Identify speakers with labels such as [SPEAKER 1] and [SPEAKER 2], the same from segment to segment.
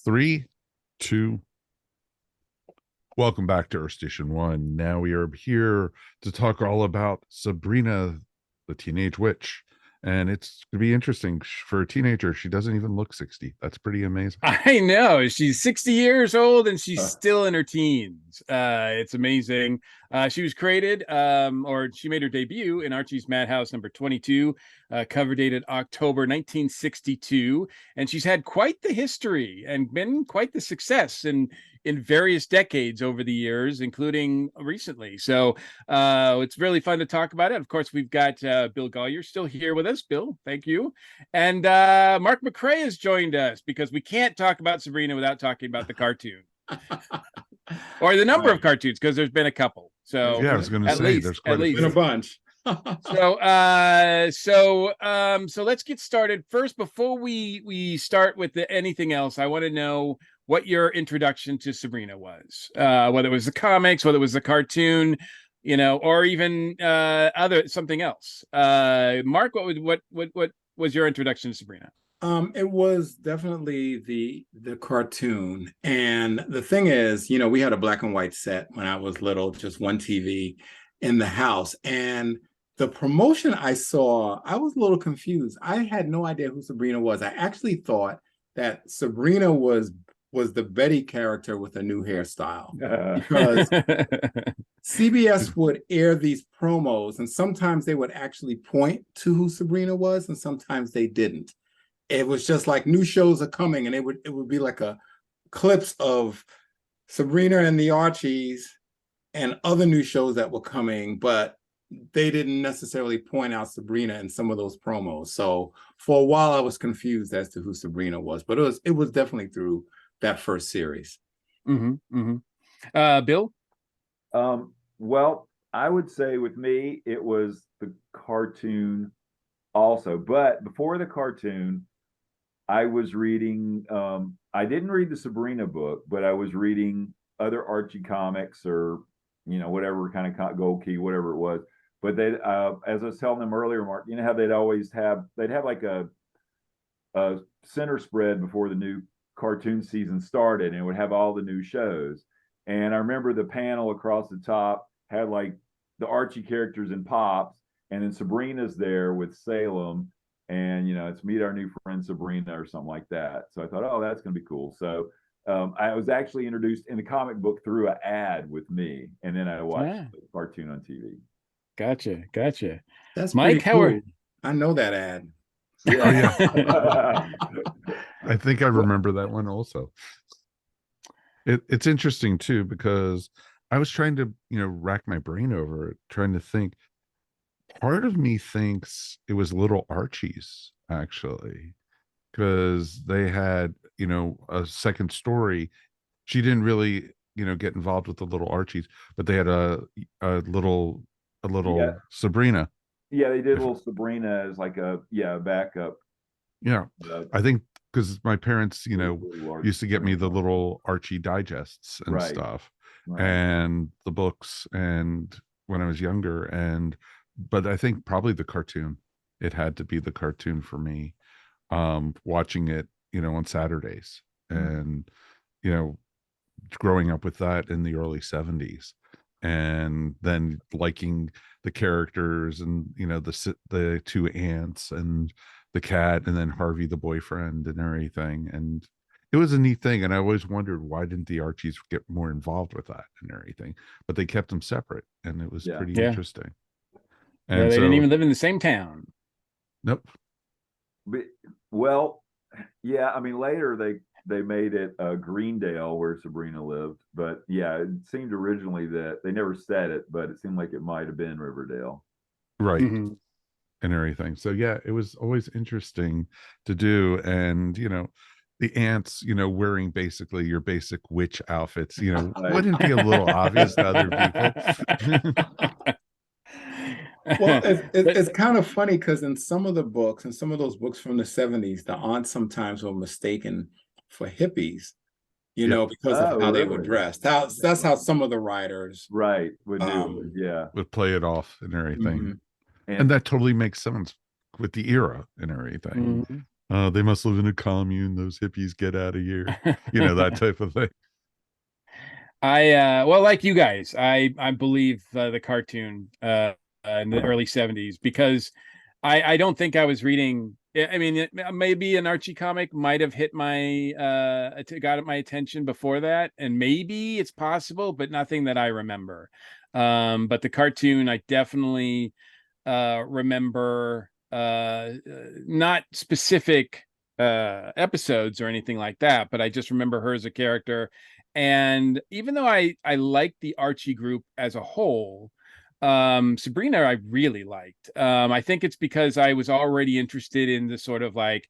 [SPEAKER 1] Three, two. Welcome back to Earth Station One. Now we are here to talk all about Sabrina, the Teenage Witch. And it's going to be interesting for a teenager. She doesn't even look 60. That's pretty amazing.
[SPEAKER 2] I know. She's 60 years old and she's still in her teens. It's amazing. She was created, or she made her debut in Archie's Madhouse number 22, cover dated October 1962. And she's had quite the history and been quite the success in various decades over the years, including recently. So it's really fun to talk about it. Of course, we've got Bill Golliher still here with us. Bill, thank you. And Mark McCray has joined us because we can't talk about Sabrina without talking about the cartoon or the number of cartoons, because there's been a couple. So
[SPEAKER 1] yeah, I was going to say there's quite
[SPEAKER 3] been a bunch.
[SPEAKER 2] So let's get started. First, before we start with anything else, I want to know what your introduction to Sabrina was, whether it was the comics, whether it was the cartoon, or even something else. Mark, what was your introduction to Sabrina?
[SPEAKER 3] It was definitely the cartoon. And the thing is, we had a black and white set when I was little, just one TV in the house. And the promotion I saw, I was a little confused. I had no idea who Sabrina was. I actually thought that Sabrina was the Betty character with a new hairstyle, because CBS would air these promos, and sometimes they would actually point to who Sabrina was, and sometimes they didn't. It was just like new shows are coming, and it would be like a clips of Sabrina and the Archies and other new shows that were coming, but they didn't necessarily point out Sabrina in some of those promos. So for a while, I was confused as to who Sabrina was, but it was definitely through that first series.
[SPEAKER 2] Bill?
[SPEAKER 4] Well, I would say with me, it was the cartoon also. But before the cartoon, I was reading, I didn't read the Sabrina book, but I was reading other Archie comics, or, whatever kind of Gold Key, whatever it was. But they, as I was telling them earlier, Mark, how they'd have like a center spread before the new cartoon season started, and it would have all the new shows. And I remember the panel across the top had like the Archie characters in Pops, and then Sabrina's there with Salem, and it's meet our new friend Sabrina or something like that. So I thought, oh, that's going to be cool. So I was actually introduced in the comic book through an ad with me, and then I watched the cartoon on TV.
[SPEAKER 2] Gotcha.
[SPEAKER 3] That's
[SPEAKER 2] Mike,
[SPEAKER 3] cool. I know that ad.
[SPEAKER 1] Yeah. I think I remember that one also. It's interesting too, because I was trying to, rack my brain over it, trying to think. Part of me thinks it was Little Archies, actually, because they had, a second story. She didn't really, get involved with the Little Archies, but they had a little Sabrina.
[SPEAKER 4] Yeah, they did a little Sabrina as like a backup.
[SPEAKER 1] Yeah, I think because my parents, used to get me the little Archie digests and stuff, and the books, and when I was younger, but I think probably the cartoon. It had to be the cartoon for me, watching it, on Saturdays, and growing up with that in the early 70s, and then liking the characters, and the two aunts and the cat, and then Harvey the boyfriend and everything. And it was a neat thing, and I always wondered, why didn't the Archies get more involved with that and everything? But they kept them separate, and it was pretty interesting.
[SPEAKER 2] And they didn't even live in the same town.
[SPEAKER 1] Nope.
[SPEAKER 4] Well, yeah, I mean, later they made it Greendale, where Sabrina lived. But yeah, it seemed originally that they never said it, but it seemed like it might have been Riverdale.
[SPEAKER 1] Right. Mm-hmm. And everything. So yeah, it was always interesting to do. And, the ants, wearing basically your basic witch outfits, wouldn't it be a little obvious to other people?
[SPEAKER 3] Well, it's kind of funny, because in some of the books, and some of those books from the 70s, the aunts sometimes were mistaken for hippies, because of how they were dressed. That's how some of the writers
[SPEAKER 4] would do
[SPEAKER 1] would play it off and everything. Mm-hmm. And that totally makes sense with the era and everything. They must live in a commune. Those hippies, get out of here. That type of thing.
[SPEAKER 2] Well, like you guys, I believe the cartoon in the early 70s, because I don't think I was reading. I mean, maybe an Archie comic might have hit my got my attention before that, and maybe it's possible, but nothing that I remember. But the cartoon, I definitely remember, not specific episodes or anything like that, but I just remember her as a character. And even though I liked the Archie group as a whole, Sabrina I really liked. I think it's because I was already interested in the sort of like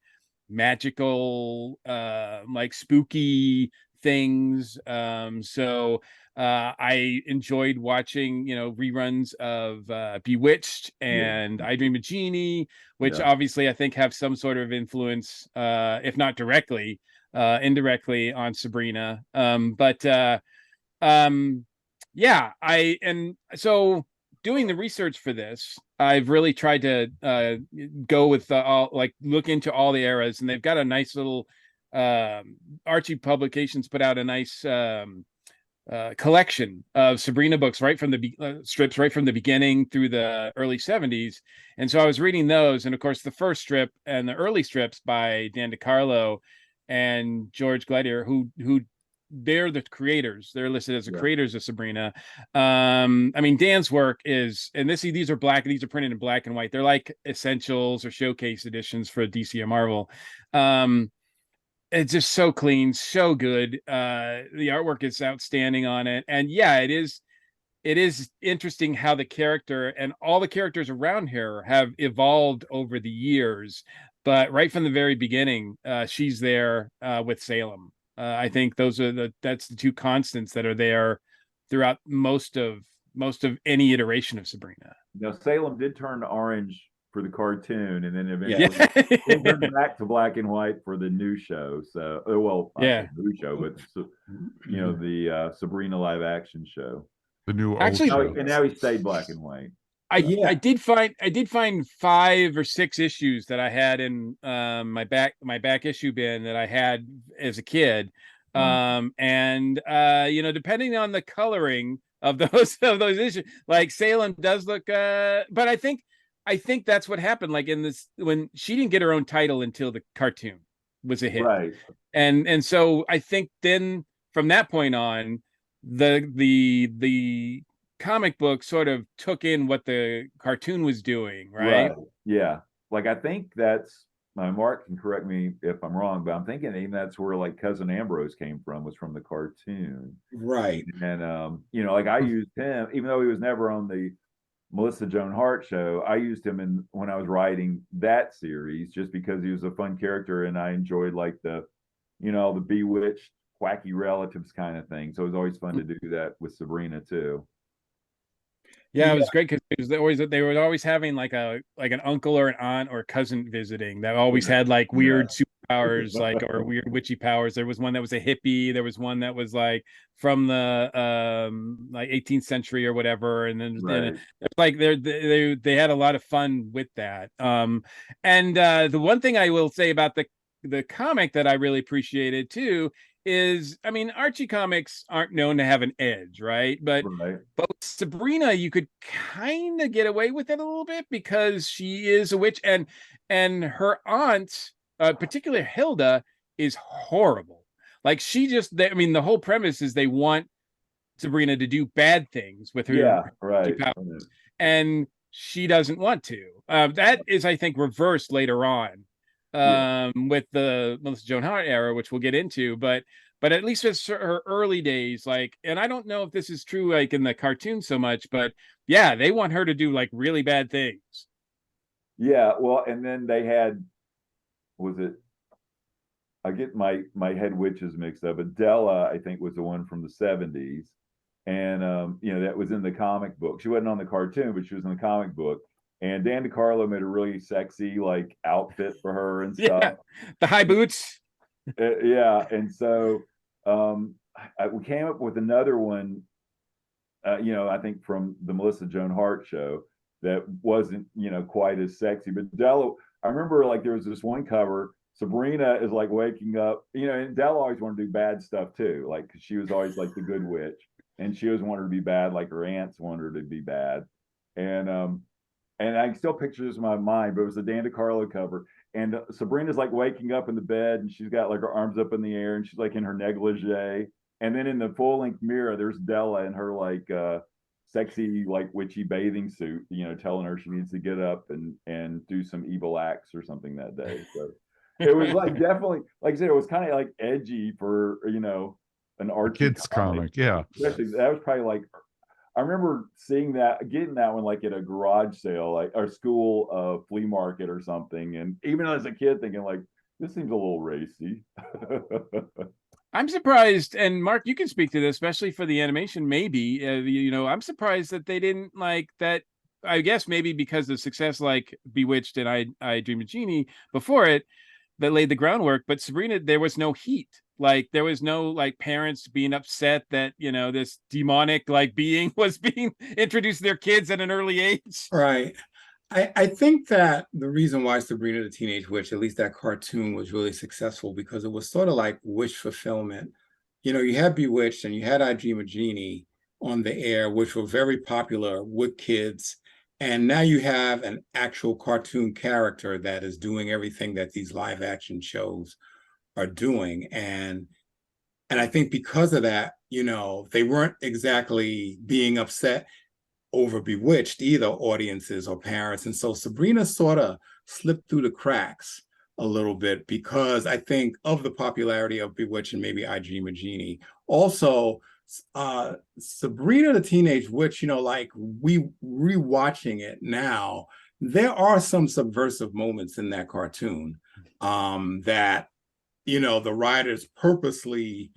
[SPEAKER 2] magical, like spooky things. So I enjoyed watching, reruns of Bewitched and I Dream of Jeannie, which obviously I think have some sort of influence, if not directly, indirectly on Sabrina. But yeah, so doing the research for this, I've really tried to go with all, like, look into all the eras, and they've got a nice little Archie Publications put out a nice collection of Sabrina books right from the strips right from the beginning through the early 70s. And so I was reading those, and of course the first strip and the early strips by Dan DeCarlo and George Gladier, who they're the creators. They're listed as the creators of Sabrina. I mean, Dan's work is, and these are printed in black and white. They're like essentials or showcase editions for DC or Marvel. It's just so clean, so good. The artwork is outstanding on it. And yeah, it is interesting how the character and all the characters around her have evolved over the years. But right from the very beginning, she's there with Salem. I think that's the two constants that are there throughout most of any iteration of Sabrina.
[SPEAKER 4] Salem did turn orange for the cartoon, and then eventually it turned back to black and white for the new show. So, new show, but the Sabrina live action show,
[SPEAKER 1] the new
[SPEAKER 2] actually
[SPEAKER 1] show.
[SPEAKER 4] And now he stayed black and white.
[SPEAKER 2] I did find 5 or 6 issues that I had in my back issue bin that I had as a kid. And depending on the coloring of those issues, like Salem does look but I think that's what happened, like in this, when she didn't get her own title until the cartoon was a hit.
[SPEAKER 4] Right.
[SPEAKER 2] And so I think then from that point on, the comic book sort of took in what the cartoon was doing, right?
[SPEAKER 4] Yeah. Like, I think that's, Mark can correct me if I'm wrong, but I'm thinking even that's where like Cousin Ambrose came from, was from the cartoon.
[SPEAKER 3] Right.
[SPEAKER 4] And like I used him, even though he was never on the Melissa Joan Hart show, I used him when I was writing that series, just because he was a fun character and I enjoyed like the bewitched, quacky relatives kind of thing. So it was always fun to do that with Sabrina too.
[SPEAKER 2] Yeah, it was great because they were always having like an uncle or an aunt or cousin visiting that always had like weird superpowers, like, or weird witchy powers. There was one that was a hippie. There was one that was like from the like 18th century or whatever. And then it's like they had a lot of fun with that. And the one thing I will say about the comic that I really appreciated too is, I mean, Archie comics aren't known to have an edge, right? But with Sabrina, you could kind of get away with it a little bit because she is a witch, and her aunt, particularly Hilda, is horrible. Like, the whole premise is they want Sabrina to do bad things with her powers, and she doesn't want to. That is, I think, reversed later on. With the Melissa Joan Hart era, which we'll get into, but at least with her early days, like, and I don't know if this is true like in the cartoon so much, but yeah, they want her to do like really bad things.
[SPEAKER 4] Yeah, well, and then they had, I get my head witches mixed up. Adela, I think, was the one from the 70s, and that was in the comic book. She wasn't on the cartoon, but she was in the comic book. And Dan DeCarlo made a really sexy like outfit for her and stuff.
[SPEAKER 2] Yeah, the high boots.
[SPEAKER 4] And so we came up with another one, I think from the Melissa Joan Hart show that wasn't, quite as sexy. But Della, I remember like there was this one cover, Sabrina is like waking up, and Della always wanted to do bad stuff too. Like, 'cause she was always like the good witch, and she always wanted her to be bad, like her aunts wanted her to be bad. And I can still picture this in my mind, but it was the Dan DeCarlo cover. And Sabrina's like waking up in the bed, and she's got like her arms up in the air, and she's like in her negligee. And then in the full length mirror, there's Della in her like sexy, like witchy bathing suit, telling her she needs to get up and do some evil acts or something that day. So it was like definitely, like I said, it was kind of like edgy for an Archie
[SPEAKER 1] kids comic. Yeah,
[SPEAKER 4] especially that was probably like, I remember seeing that, getting that one like at a garage sale, like our school flea market or something, and even as a kid thinking like, this seems a little racy.
[SPEAKER 2] I'm surprised, and Mark, you can speak to this, especially for the animation. Maybe I'm surprised that they didn't like that. I guess maybe because of success like Bewitched and I Dream of Jeannie before it, that laid the groundwork. But Sabrina, there was no heat. Like there was no like parents being upset that this demonic like being was being introduced to their kids at an early age.
[SPEAKER 3] Right. I think that the reason why Sabrina the Teenage Witch, at least that cartoon, was really successful because it was sort of like wish fulfillment. You had Bewitched and you had I Dream of Jeannie on the air, which were very popular with kids. And now you have an actual cartoon character that is doing everything that these live action shows are doing. And I think because of that, they weren't exactly being upset over Bewitched either, audiences or parents. And so Sabrina sort of slipped through the cracks a little bit because I think of the popularity of Bewitched and maybe I Dream of Jeannie. Also, Sabrina the Teenage Witch, like we rewatching it now, there are some subversive moments in that cartoon that, the writers purposely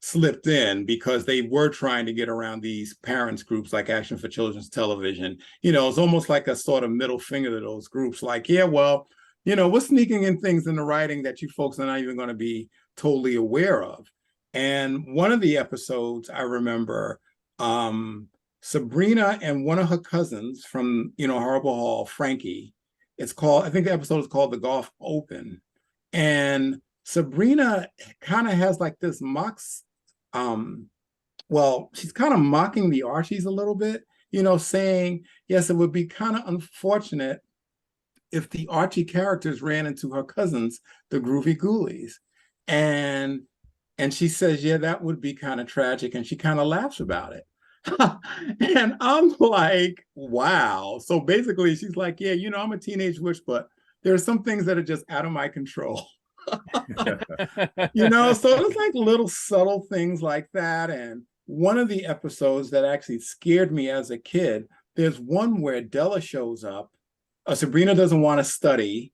[SPEAKER 3] slipped in because they were trying to get around these parents groups like Action for Children's Television. It's almost like a sort of middle finger to those groups. Like, yeah, well, we're sneaking in things in the writing that you folks are not even going to be totally aware of. And one of the episodes I remember, Sabrina and one of her cousins from, Horrible Hall, Frankie, I think the episode is called The Golf Open. And Sabrina kind of has like this she's kind of mocking the Archies a little bit, saying, yes, it would be kind of unfortunate if the Archie characters ran into her cousins, the Groovy Ghoulies. And she says, yeah, that would be kind of tragic. And she kind of laughs about it. And I'm like, wow. So basically she's like, yeah, I'm a teenage witch, but there are some things that are just out of my control. So it's like little subtle things like that. And one of the episodes that actually scared me as a kid, there's one where Della shows up. Sabrina doesn't want to study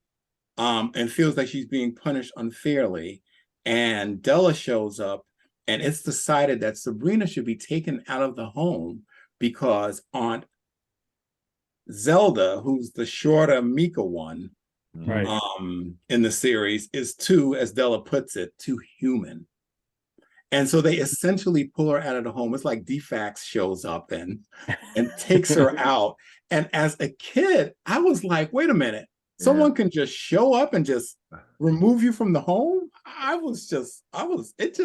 [SPEAKER 3] and feels like she's being punished unfairly. And Della shows up, and it's decided that Sabrina should be taken out of the home because Aunt Zelda, who's the shorter Mika one,
[SPEAKER 2] right,
[SPEAKER 3] in the series, is too, as Della puts it, too human. And so they essentially pull her out of the home. It's like DFAX shows up and takes her out. And as a kid, I was like, wait a minute, someone can just show up and just remove you from the home? It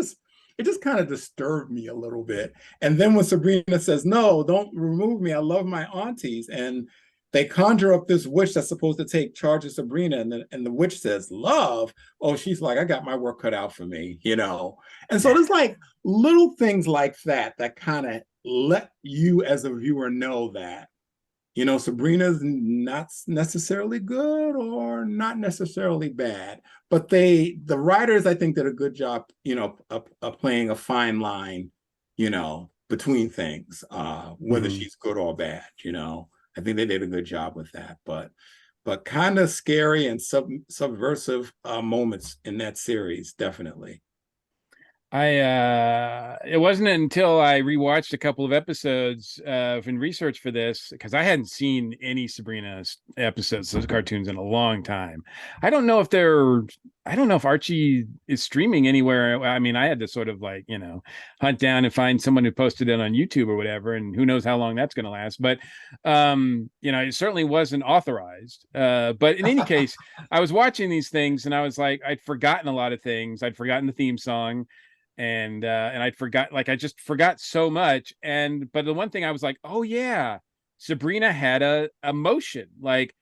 [SPEAKER 3] just kind of disturbed me a little bit. And then when Sabrina says, no, don't remove me, I love my aunties, and they conjure up this witch that's supposed to take charge of Sabrina, and the witch says, love. Oh, she's like, I got my work cut out for me, And so there's like little things like that kind of let you as a viewer know that, Sabrina's not necessarily good or not necessarily bad. But the writers, I think, did a good job, of playing a fine line, between things, whether she's good or bad, I think they did a good job with that, but kind of scary and subversive moments in that series, definitely.
[SPEAKER 2] It wasn't until I rewatched a couple of episodes in research for this, because I hadn't seen any Sabrina episodes, those cartoons, in a long time. I don't know if Archie is streaming anywhere. I mean, I had to sort of like, hunt down and find someone who posted it on YouTube or whatever, and who knows how long that's going to last. But it certainly wasn't authorized. But in any case, I was watching these things and I was like, I'd forgotten a lot of things. I'd forgotten the theme song, and I just forgot so much. But the one thing I was like, oh yeah, Sabrina had a emotion. Like,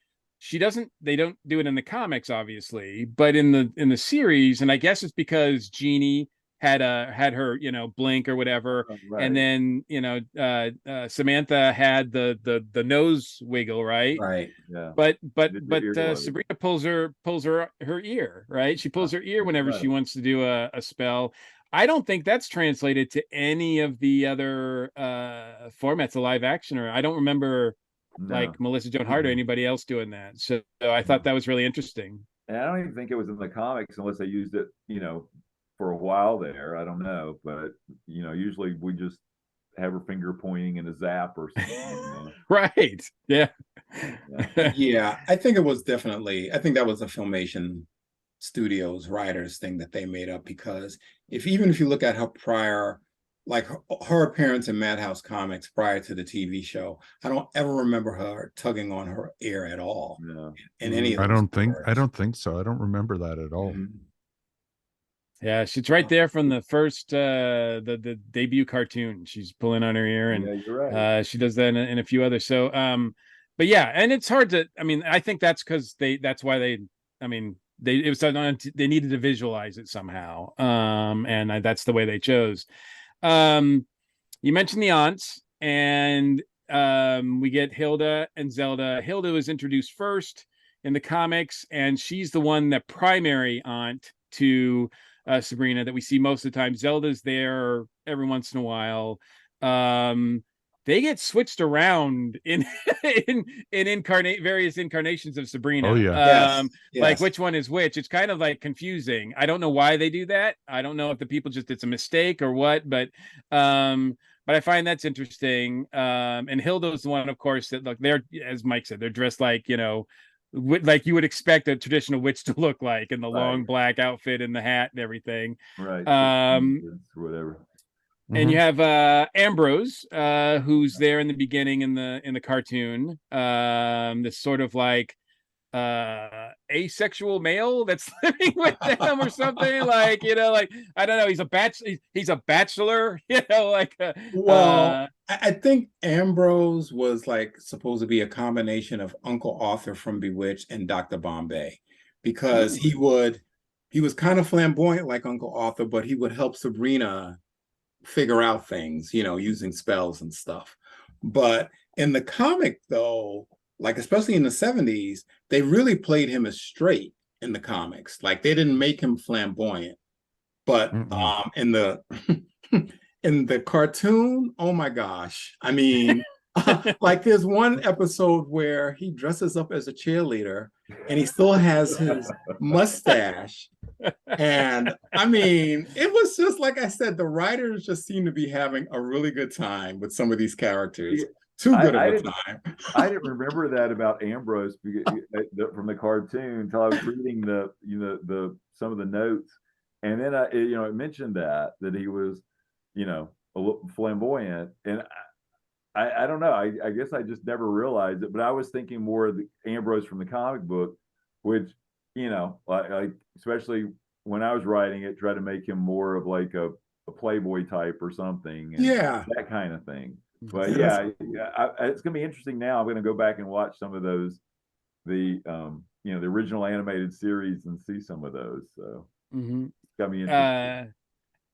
[SPEAKER 2] they don't do it in the comics, obviously, but in the series, and I guess it's because Jeannie had her blink or whatever,
[SPEAKER 4] Right.
[SPEAKER 2] and then Samantha had the nose wiggle, right?
[SPEAKER 4] Yeah.
[SPEAKER 2] But Sabrina pulls her ear, right? She pulls her ear whenever she wants to do a spell. I don't think that's translated to any of the other formats of live action, or I don't remember like Melissa Joan Hart or anybody else doing that. So I thought that was really interesting.
[SPEAKER 4] And I don't even think it was in the comics unless they used it, for a while there. I don't know, but usually we just have her finger pointing in a zap or something.
[SPEAKER 2] Right. Yeah.
[SPEAKER 3] Yeah. I think that was a Filmation Studios writers thing that they made up, because even if you look at her prior, like her appearance in Madhouse Comics prior to the TV show, I don't ever remember her tugging on her ear at all.
[SPEAKER 4] No.
[SPEAKER 3] In any of
[SPEAKER 1] I don't think so. I don't remember that at all.
[SPEAKER 3] Mm-hmm.
[SPEAKER 2] Yeah, she's right there from the first the debut cartoon. She's pulling on her ear, and
[SPEAKER 4] yeah, you're right.
[SPEAKER 2] She does that in a few others. So but yeah, and it's hard to, I think that's because they needed to visualize it somehow. And that's the way they chose. You mentioned the aunts, and we get Hilda and Zelda. Hilda was introduced first in the comics, and she's the one, that primary aunt to Sabrina, that we see most of the time. Zelda's there every once in a while. They get switched around in various incarnations of Sabrina.
[SPEAKER 1] Oh yeah.
[SPEAKER 3] Yes.
[SPEAKER 2] Like which one is which? It's kind of like confusing. I don't know why they do that. I don't know if the people it's a mistake or what, but I find that's interesting. And Hilda's the one, of course, that look, they're, as Mike said, they're dressed like, like you would expect a traditional witch to look like, in the long black outfit and the hat and everything.
[SPEAKER 4] Right. Whatever.
[SPEAKER 2] And you have Ambrose, who's there in the beginning in the cartoon. This sort of like asexual male that's living with them or something, like like, I don't know, he's a bachelor,
[SPEAKER 3] I think Ambrose was like supposed to be a combination of Uncle Arthur from Bewitched and Dr. Bombay, because he was kind of flamboyant like Uncle Arthur, but he would help Sabrina figure out things, using spells and stuff. But in the comic, though, like especially in the 70s, they really played him as straight in the comics. Like they didn't make him flamboyant. But in the in the cartoon, oh my gosh. I mean, like there's one episode where he dresses up as a cheerleader and he still has his mustache. And I mean, it was just like I said, the writers just seem to be having a really good time with some of these characters. Too good of a time.
[SPEAKER 4] I didn't remember that about Ambrose from the cartoon until I was reading some of the notes, and then it mentioned that he was a little flamboyant, and I don't know. I guess I just never realized it, but I was thinking more of the Ambrose from the comic book, which like especially when I was writing it, try to make him more of like a Playboy type or something, and that kind of thing. But it's gonna be interesting. Now I'm gonna go back and watch some of those, the original animated series, and see some of those. So it's got me interested.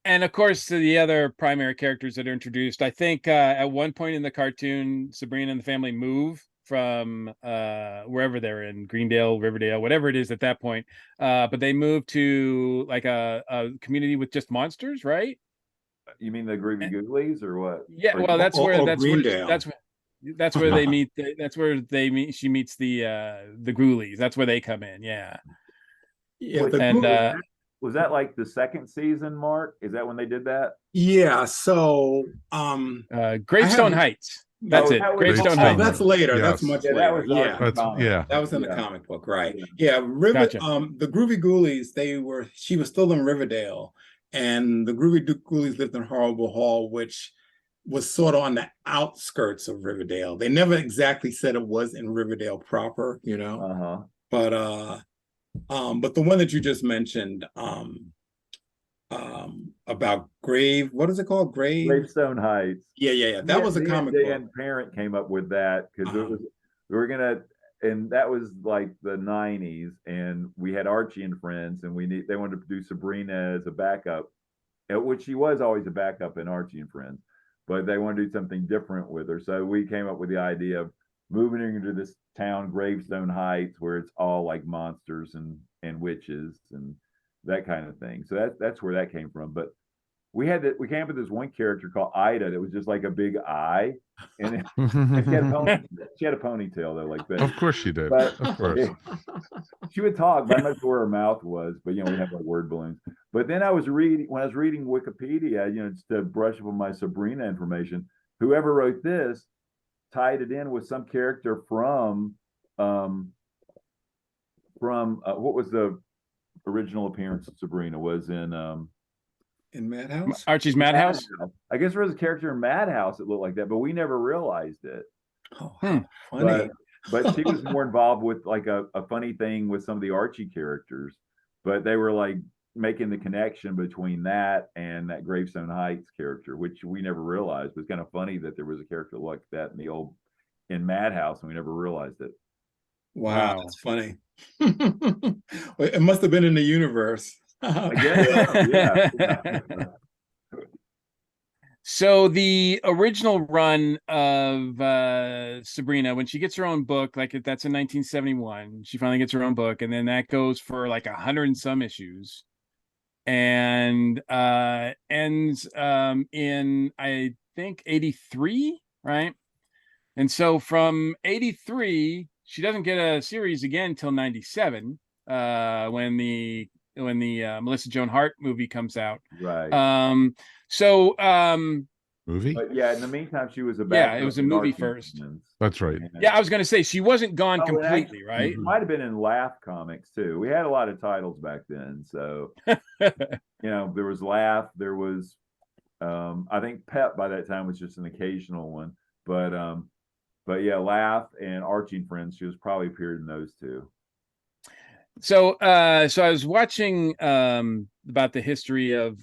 [SPEAKER 2] And of course, the other primary characters that are introduced, I think at one point in the cartoon, Sabrina and the family move from wherever they're in, Greendale, Riverdale, whatever it is at that point. But they move to like a community with just monsters, right?
[SPEAKER 4] You mean the Groovy Googlies or what?
[SPEAKER 2] Yeah, well, that's where they meet. That's where they meet. She meets the Ghoulies. That's where they come in. Yeah.
[SPEAKER 3] Yeah.
[SPEAKER 4] was that like the second season, Mark? Is that when they did that?
[SPEAKER 3] Yeah. So
[SPEAKER 2] Gravestone Heights. That's it. Gravestone Heights.
[SPEAKER 3] That's later.
[SPEAKER 1] Yes.
[SPEAKER 3] That's much
[SPEAKER 4] That
[SPEAKER 3] later.
[SPEAKER 4] was
[SPEAKER 3] Yeah.
[SPEAKER 4] That
[SPEAKER 3] was in the comic book, right? Yeah.
[SPEAKER 2] Gotcha.
[SPEAKER 3] The Groovy Ghoulies, she was still in Riverdale, and the Groovy Ghoulies lived in Horrible Hall, which was sort of on the outskirts of Riverdale. They never exactly said it was in Riverdale proper, But the one that you just mentioned, about what is it called?
[SPEAKER 4] Gravestone Heights.
[SPEAKER 3] Yeah. That was a comic book.
[SPEAKER 4] And Parent came up with that because we were gonna, and that was like the 90s, and we had Archie and Friends, and they wanted to do Sabrina as a backup, which she was always a backup in Archie and Friends, but they wanted to do something different with her. So we came up with the idea of moving her into this town, Gravestone Heights, where it's all like monsters and witches and that kind of thing. So that's where that came from. But we came up with this one character called Ida that was just like a big eye, and she had a ponytail though, like that.
[SPEAKER 1] Of course she did. But, of course.
[SPEAKER 4] She would talk, but I'm not sure where her mouth was. But we have like word balloons. But then when I was reading Wikipedia, just to brush up on my Sabrina information, whoever wrote this tied it in with some character from what was the original appearance of Sabrina was in
[SPEAKER 3] Madhouse?
[SPEAKER 2] Archie's Madhouse?
[SPEAKER 4] I guess there was a character in Madhouse that looked like that, but we never realized it.
[SPEAKER 3] Oh, funny.
[SPEAKER 4] But she was more involved with like a funny thing with some of the Archie characters, but they were like making the connection between that and that Gravestone Heights character, which we never realized. It was kind of funny that there was a character like that in Madhouse, and we never realized it.
[SPEAKER 3] Wow, that's funny. It must have been in the universe.
[SPEAKER 4] I guess, yeah.
[SPEAKER 2] So the original run of Sabrina, when she gets her own book, like that's in 1971, she finally gets her own book, and then that goes for like 100 and some issues, and ends in I think 83, right? And so from 83, she doesn't get a series again until 97, when the Melissa Joan Hart movie comes out.
[SPEAKER 4] Right.
[SPEAKER 1] Movie?
[SPEAKER 4] But yeah, in the meantime, she was
[SPEAKER 2] it was a movie first.
[SPEAKER 1] That's right.
[SPEAKER 2] Yeah, I was gonna say she wasn't gone completely, right?
[SPEAKER 4] It might have been in Laugh Comics too. We had a lot of titles back then, so there was Laugh, there was I think Pep by that time was just an occasional one, but yeah, Laugh and Archie and Friends, she was probably appeared in those two.
[SPEAKER 2] So I was watching about the history of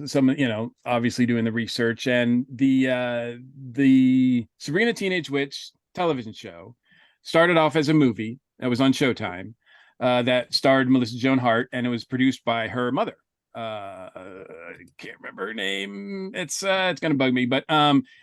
[SPEAKER 2] some, obviously doing the research, and the Sabrina Teenage Witch television show started off as a movie that was on Showtime, that starred Melissa Joan Hart, and it was produced by her mother. I can't remember her name. It's gonna bug me, but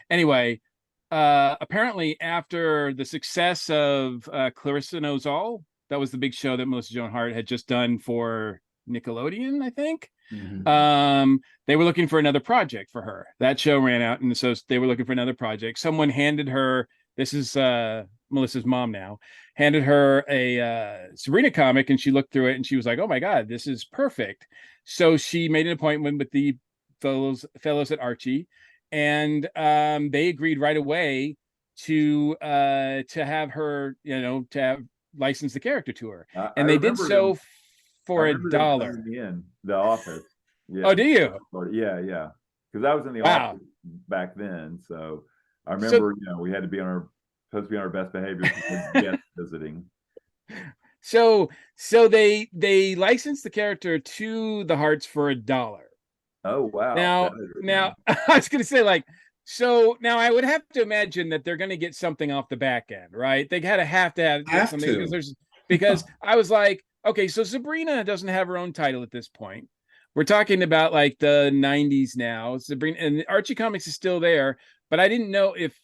[SPEAKER 2] anyway, apparently after the success of Clarissa Knows All, that was the big show that Melissa Joan Hart had just done for Nickelodeon, I think. Mm-hmm. They were looking for another project for her. That show ran out, and so they were looking for another project. Someone handed her, this is Melissa's mom now, handed her a Sabrina comic, and she looked through it, and she was like, oh my God, this is perfect. So she made an appointment with the fellows at Archie, and they agreed right away to have her, to have license the character to her, and they did so for $1
[SPEAKER 4] in the office. Yeah.
[SPEAKER 2] Oh, do you?
[SPEAKER 4] Yeah, because I was in the office back then, so I remember we had to be supposed to be on our best behavior guest visiting.
[SPEAKER 2] So they licensed the character to the Harts for $1.
[SPEAKER 4] Oh wow.
[SPEAKER 2] Now I was gonna say, so now I would have to imagine that they're going to get something off the back end, right? They have to get something because I was like, okay, so Sabrina doesn't have her own title at this point. We're talking about like the 90s now. Sabrina and Archie Comics is still there, but I didn't know if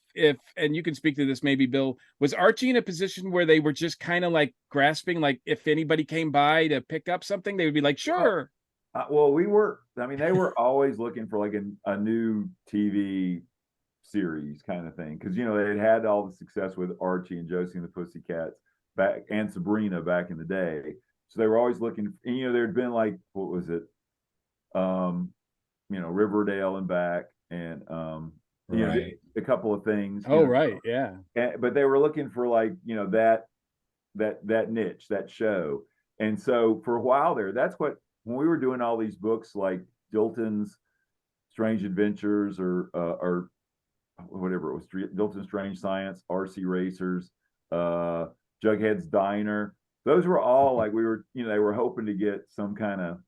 [SPEAKER 2] and you can speak to this maybe, Bill, was Archie in a position where they were just kind of like grasping, like if anybody came by to pick up something, they would be like, sure.
[SPEAKER 4] Well, they were always looking for like a new TV series kind of thing, because they had all the success with Archie and Josie and the Pussycats back and Sabrina back in the day, So they were always looking, and, there'd been like, what was it? Riverdale and back, and a couple of things.
[SPEAKER 2] Oh, right, yeah.
[SPEAKER 4] But they were looking for like, that niche, that show. And so for a while there, that's what, when we were doing all these books like Dilton's Strange Adventures or whatever it was, Dilton's Strange Science, RC Racers, Jughead's Diner. Those were all like, we were, they were hoping to get some kind of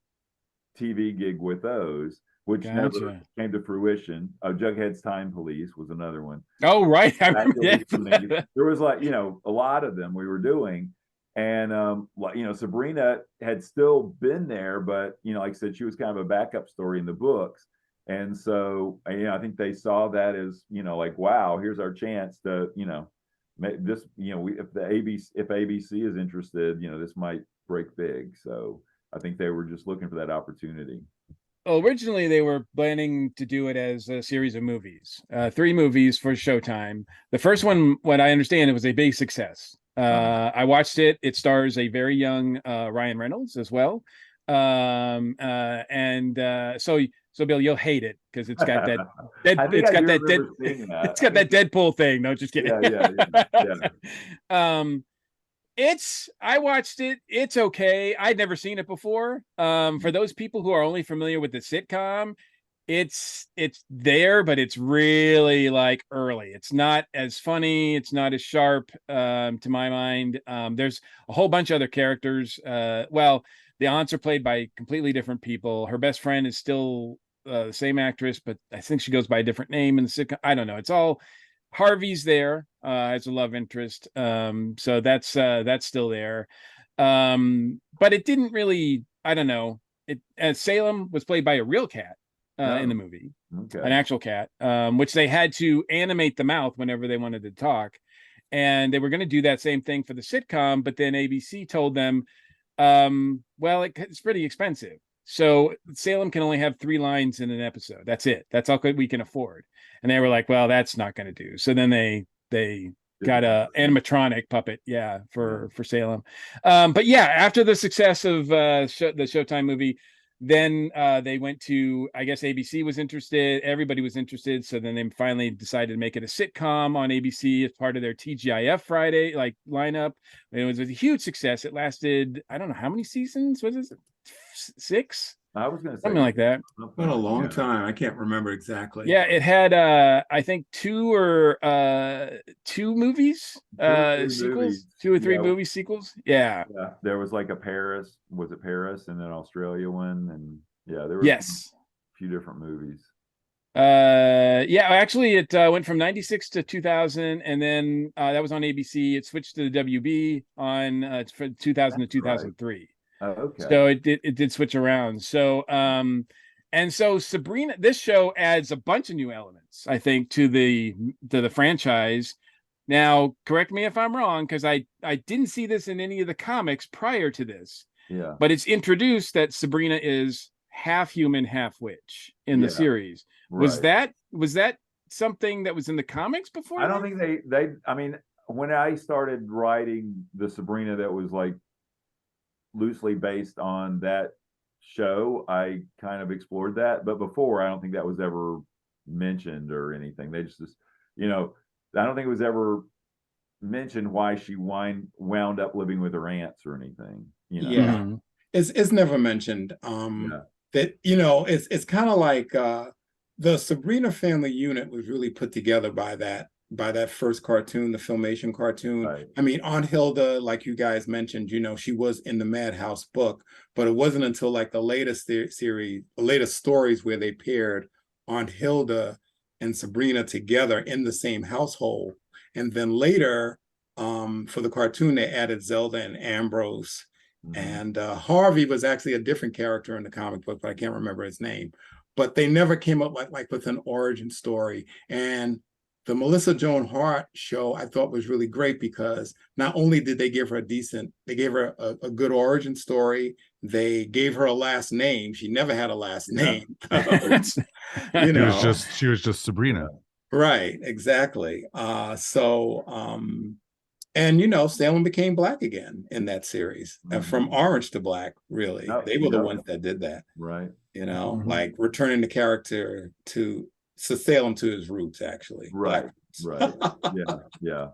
[SPEAKER 4] TV gig with those, which never came to fruition. Jughead's Time Police was another one.
[SPEAKER 2] Oh, right. I remember
[SPEAKER 4] that. There was like, a lot of them we were doing. And, Sabrina had still been there, but, like I said, she was kind of a backup story in the books. And so, I think they saw that as, like, wow, here's our chance to, make this, if ABC is interested, this might break big. So I think they were just looking for that opportunity.
[SPEAKER 2] Well, originally they were planning to do it as a series of movies, 3 movies for Showtime. The first one, what I understand, it was a big success. I watched it. It stars a very young Ryan Reynolds as well. So Bill, you'll hate it because it's got that. It's got that Deadpool thing. No, just kidding. Yeah. I watched it. It's okay. I'd never seen it before. For those people who are only familiar with the sitcom, it's there, but it's really like early. It's not as funny. It's not as sharp, to my mind. There's a whole bunch of other characters. The aunts are played by completely different people. Her best friend is still the same actress, but I think she goes by a different name in the sitcom. I don't know. It's all Harvey's there as a love interest. So that's still there. But it didn't really, I don't know. Salem was played by a real cat in the movie, an actual cat, which they had to animate the mouth whenever they wanted to talk. And they were going to do that same thing for the sitcom, but then ABC told them, it's pretty expensive. So Salem can only have 3 lines in an episode. That's it. That's all we can afford. And they were like, well, that's not going to do. So then they got a animatronic puppet, for Salem. But after the success of the Showtime movie, then they went to, I guess ABC was interested. Everybody was interested. So then they finally decided to make it a sitcom on ABC as part of their TGIF Friday lineup. And it was a huge success. It lasted, I don't know how many seasons. Was it 6?
[SPEAKER 4] I was going to say
[SPEAKER 2] something like that.
[SPEAKER 3] It's been a long time. I can't remember exactly.
[SPEAKER 2] Yeah, it had I think 2 movies, sequels, 2 or 3 movie sequels. Yeah.
[SPEAKER 4] There was like Paris, and then Australia one, and there were a few different movies.
[SPEAKER 2] Actually it went from 96 to 2000, and then that was on ABC. It switched to the WB on for 2000 to 2003. Right.
[SPEAKER 4] Oh, okay.
[SPEAKER 2] So it did switch around. So and so Sabrina, this show adds a bunch of new elements, I think, to the franchise. Now, correct me if I'm wrong, because I didn't see this in any of the comics prior to this.
[SPEAKER 4] Yeah.
[SPEAKER 2] But it's introduced that Sabrina is half human, half witch in the series. Right. Was that something that was in the comics before?
[SPEAKER 4] I don't think they I mean, when I started writing the Sabrina that was like loosely based on that show, I kind of explored that, but before, I don't think that was ever mentioned or anything. They just I don't think it was ever mentioned why she wound up living with her aunts or anything.
[SPEAKER 3] Mm-hmm. It's never mentioned. That it's kind of like the Sabrina family unit was really put together by that first cartoon, the Filmation cartoon. Right. I mean, Aunt Hilda, like you guys mentioned, she was in the Madhouse book, but it wasn't until like the latest stories where they paired Aunt Hilda and Sabrina together in the same household. And then later, for the cartoon, they added Zelda and Ambrose. Mm-hmm. And Harvey was actually a different character in the comic book, but I can't remember his name. But they never came up like with an origin story. And the Melissa Joan Hart show I thought was really great because not only did they give her a good origin story, they gave her a last name. She never had a last name.
[SPEAKER 1] She was just Sabrina.
[SPEAKER 3] Right, exactly. And, you know, Salem became black again in that series, from orange to black, really. They were the ones that did that.
[SPEAKER 4] Right.
[SPEAKER 3] You know, like returning the character to Salem to his roots, actually.
[SPEAKER 4] Right. Right. Yeah.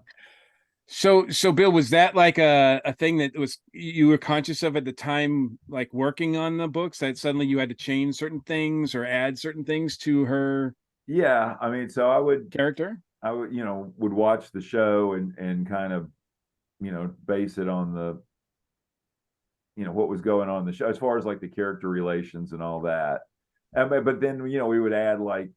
[SPEAKER 2] So Bill, was that like a thing that was you were conscious of at the time, like working on the books, that suddenly you had to change certain things or add certain things to her?
[SPEAKER 4] Yeah. I mean, so I would would watch the show and kind of, base it on the, what was going on in the show as far as like the character relations and all that. But then, we would add like,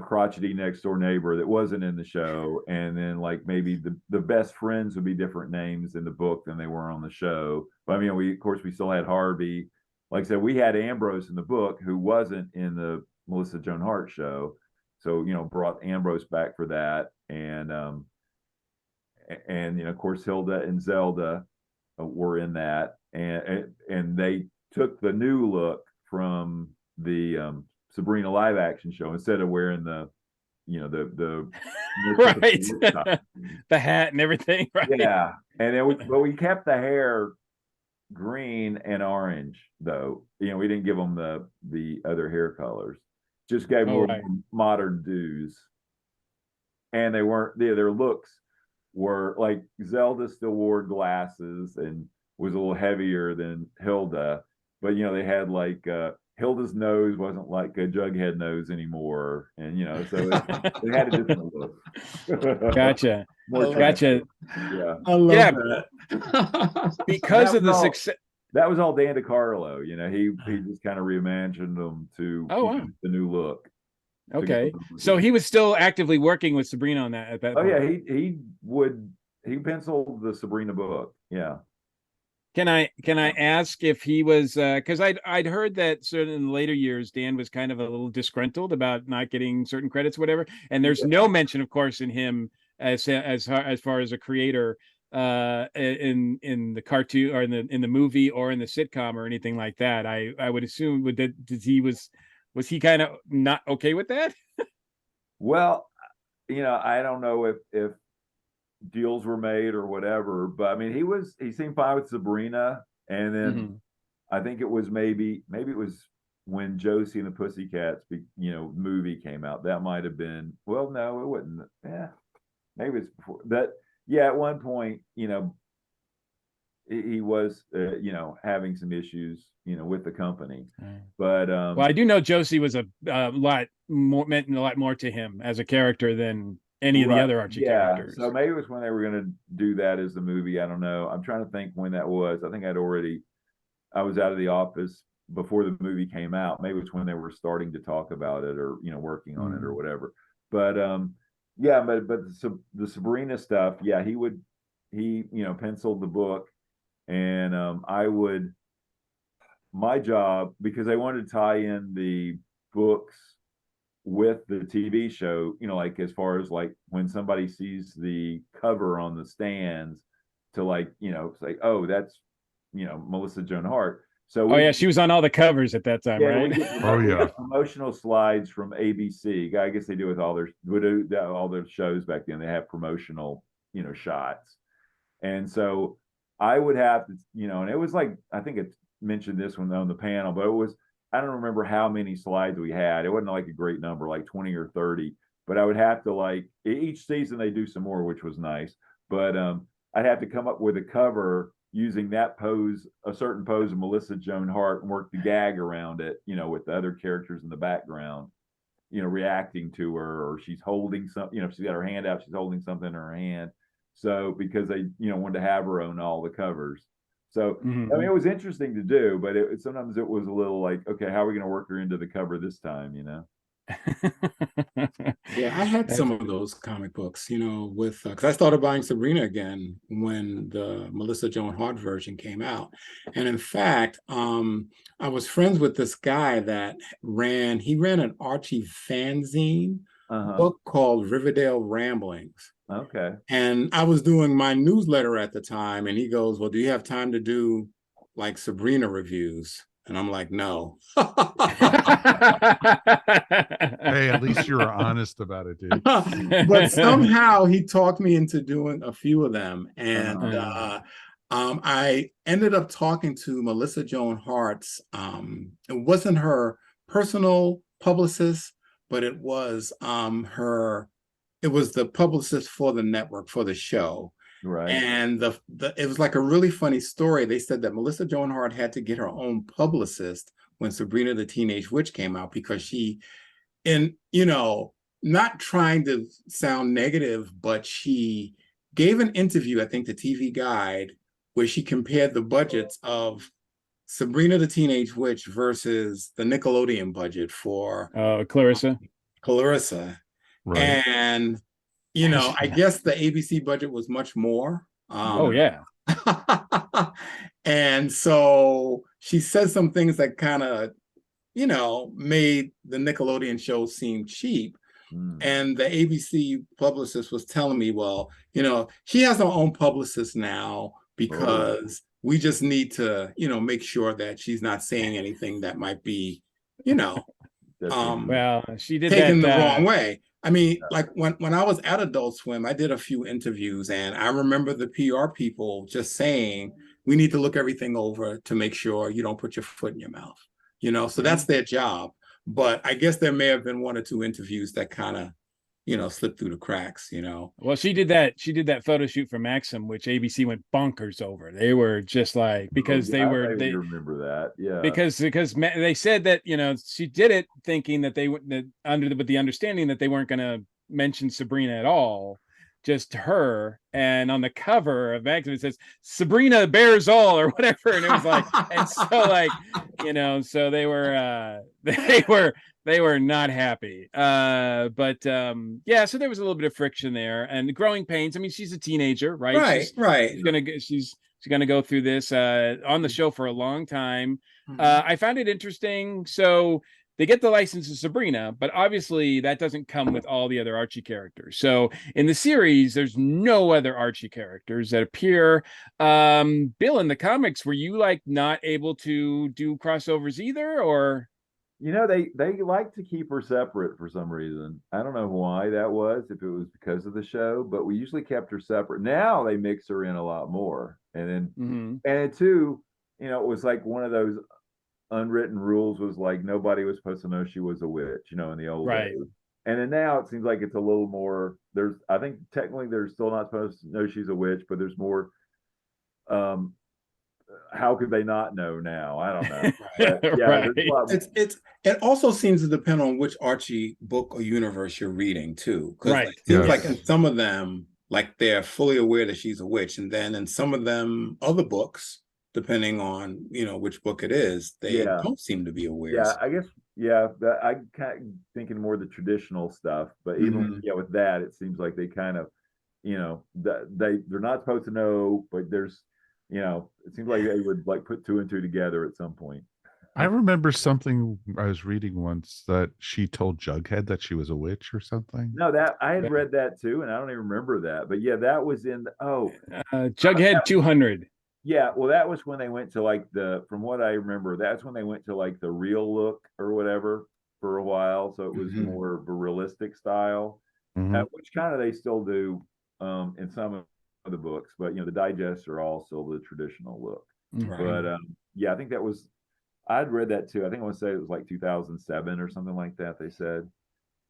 [SPEAKER 4] crotchety next door neighbor that wasn't in the show. And then like maybe the best friends would be different names in the book than they were on the show. But I mean, we still had Harvey. Like I said, we had Ambrose in the book who wasn't in the Melissa Joan Hart show. So, brought Ambrose back for that. And of course, Hilda and Zelda were in that. And they took the new look from the Sabrina live action show instead of wearing the
[SPEAKER 2] right the hat and everything, right?
[SPEAKER 4] Yeah. And then we kept the hair green and orange though. We didn't give them the other hair colors. Just gave them modern dues. And they weren't their looks were like Zelda still wore glasses and was a little heavier than Hilda, but they had like Hilda's nose wasn't like a Jughead nose anymore, and so it had a different look.
[SPEAKER 2] Gotcha.
[SPEAKER 3] Gotcha.
[SPEAKER 4] Yeah,
[SPEAKER 3] I love that.
[SPEAKER 2] Because of the success.
[SPEAKER 4] That was all Dan DiCarlo. He just kind of reimagined them to the new look.
[SPEAKER 2] Okay, so he was still actively working with Sabrina on that at that point.
[SPEAKER 4] Yeah, he penciled the Sabrina book. Yeah.
[SPEAKER 2] Can I ask if he was because I'd heard that certain in the later years Dan was kind of a little disgruntled about not getting certain credits, whatever. And there's no mention, of course, in him as far as a creator in the cartoon or in the movie or in the sitcom or anything like that. I would assume was he kind of not okay with that?
[SPEAKER 4] Well, I don't know if deals were made or whatever, but I mean, he seemed fine with Sabrina. And then I think it was maybe it was when Josie and the Pussycats, movie came out. That might have been, well, no, it wouldn't. Yeah, maybe it's before that. Yeah. At one point, he was, having some issues, with the company, but,
[SPEAKER 2] well, I do know Josie was meant a lot more to him as a character than any of the other Archie characters.
[SPEAKER 4] So maybe it was when they were going to do that as the movie. I don't know. I'm trying to think when that was. I think I was out of the office before the movie came out. Maybe it's when they were starting to talk about it or, working on it or whatever. But, but the Sabrina stuff, yeah, he penciled the book, and my job, because I wanted to tie in the books with the TV show, like as far as like when somebody sees the cover on the stands to like, say, oh, that's, Melissa Joan Hart. So
[SPEAKER 2] she was on all the covers at that time, right?
[SPEAKER 4] Promotional slides from ABC. I guess they do with all their shows back then. They have promotional, shots. And so I would have to, and it was like, I think it mentioned this one on the panel, but it was, I don't remember how many slides we had. It wasn't like a great number, like 20 or 30, but I would have to like each season they do some more, which was nice. But I'd have to come up with a cover using that pose, a certain pose of Melissa Joan Hart, and work the gag around it, with the other characters in the background, reacting to her, or she's holding something, if she's got her hand out, she's holding something in her hand. So because they, wanted to have her own all the covers. So, I mean, it was interesting to do, but sometimes it was a little like, okay, how are we going to work her into the cover this time,
[SPEAKER 3] Yeah, I had some of those comic books, with, because I started buying Sabrina again when the Melissa Joan Hart version came out. And in fact, I was friends with this guy that ran an Archie fanzine book called Riverdale Ramblings.
[SPEAKER 4] Okay.
[SPEAKER 3] And I was doing my newsletter at the time, and he goes, well, do you have time to do like Sabrina reviews? And I'm like, no.
[SPEAKER 1] Hey, at least you were honest about it, dude.
[SPEAKER 3] But somehow he talked me into doing a few of them. And I ended up talking to Melissa Joan Hart's. It wasn't her personal publicist, but it was it was the publicist for the network for the show.
[SPEAKER 4] Right.
[SPEAKER 3] And it was like a really funny story. They said that Melissa Joan Hart had to get her own publicist when Sabrina the Teenage Witch came out, because she, and not trying to sound negative, but she gave an interview, I think, to TV Guide, where she compared the budgets of Sabrina the Teenage Witch versus the Nickelodeon budget for
[SPEAKER 2] Clarissa.
[SPEAKER 1] Right.
[SPEAKER 3] And I guess the ABC budget was much more.
[SPEAKER 2] Oh yeah.
[SPEAKER 3] And so she said some things that kind of, made the Nickelodeon show seem cheap. And the ABC publicist was telling me, well, she has her own publicist now, because we just need to, make sure that she's not saying anything that might be,
[SPEAKER 2] well, she did
[SPEAKER 3] taken
[SPEAKER 2] that
[SPEAKER 3] the wrong way. I mean, like when I was at Adult Swim, I did a few interviews, and I remember the PR people just saying, we need to look everything over to make sure you don't put your foot in your mouth, so that's their job. But I guess there may have been one or two interviews that kind of, slipped through the cracks,
[SPEAKER 2] Well, she did that photo shoot for Maxim, which ABC went bonkers over. They were just like, because they
[SPEAKER 4] remember that. Yeah.
[SPEAKER 2] Because they said that, she did it thinking that with the understanding that they weren't going to mention Sabrina at all, just her. And on the cover of Maxim, it says Sabrina bears all or whatever. And it was like, and so like, so they were not happy. But yeah, so there was a little bit of friction there and growing pains. I mean, she's a teenager, right?
[SPEAKER 3] Right.
[SPEAKER 2] She's going to go through this on the show for a long time. I found it interesting. So they get the license of Sabrina, but obviously that doesn't come with all the other Archie characters. So in the series, there's no other Archie characters that appear. Bill, in the comics, were you like not able to do crossovers either, or?
[SPEAKER 4] They like to keep her separate for some reason. I don't know why that was, if it was because of the show, but we usually kept her separate. Now they mix her in a lot more. And then, and too, it was like one of those unwritten rules was like nobody was supposed to know she was a witch, in the old days. And then now it seems like it's a little more, I think technically they're still not supposed to know she's a witch, but there's more, how could they not know now? I don't know. But, yeah,
[SPEAKER 3] it also seems to depend on which Archie book or universe you're reading too. Because it seems like in some of them, like they're fully aware that she's a witch. And then in some of them other books, depending on which book it is, they don't seem to be aware.
[SPEAKER 4] Yeah, I guess I'm kind of thinking more the traditional stuff, but even with that, it seems like they kind of they're not supposed to know, but there's it seems like they would like put two and two together at some point.
[SPEAKER 1] I remember something I was reading once that she told Jughead that she was a witch or something.
[SPEAKER 4] No, that I had read that too, and I don't even remember that. But yeah, that was in
[SPEAKER 2] Jughead 200.
[SPEAKER 4] Yeah, well, that was when they went to like from what I remember, that's when they went to like the real look or whatever for a while. So it was more of a realistic style, which kind of they still do in some of the books, but the digests are all still the traditional look. But yeah, I think that was, I'd read that too. I think I want to say it was like 2007 or something like that, they said.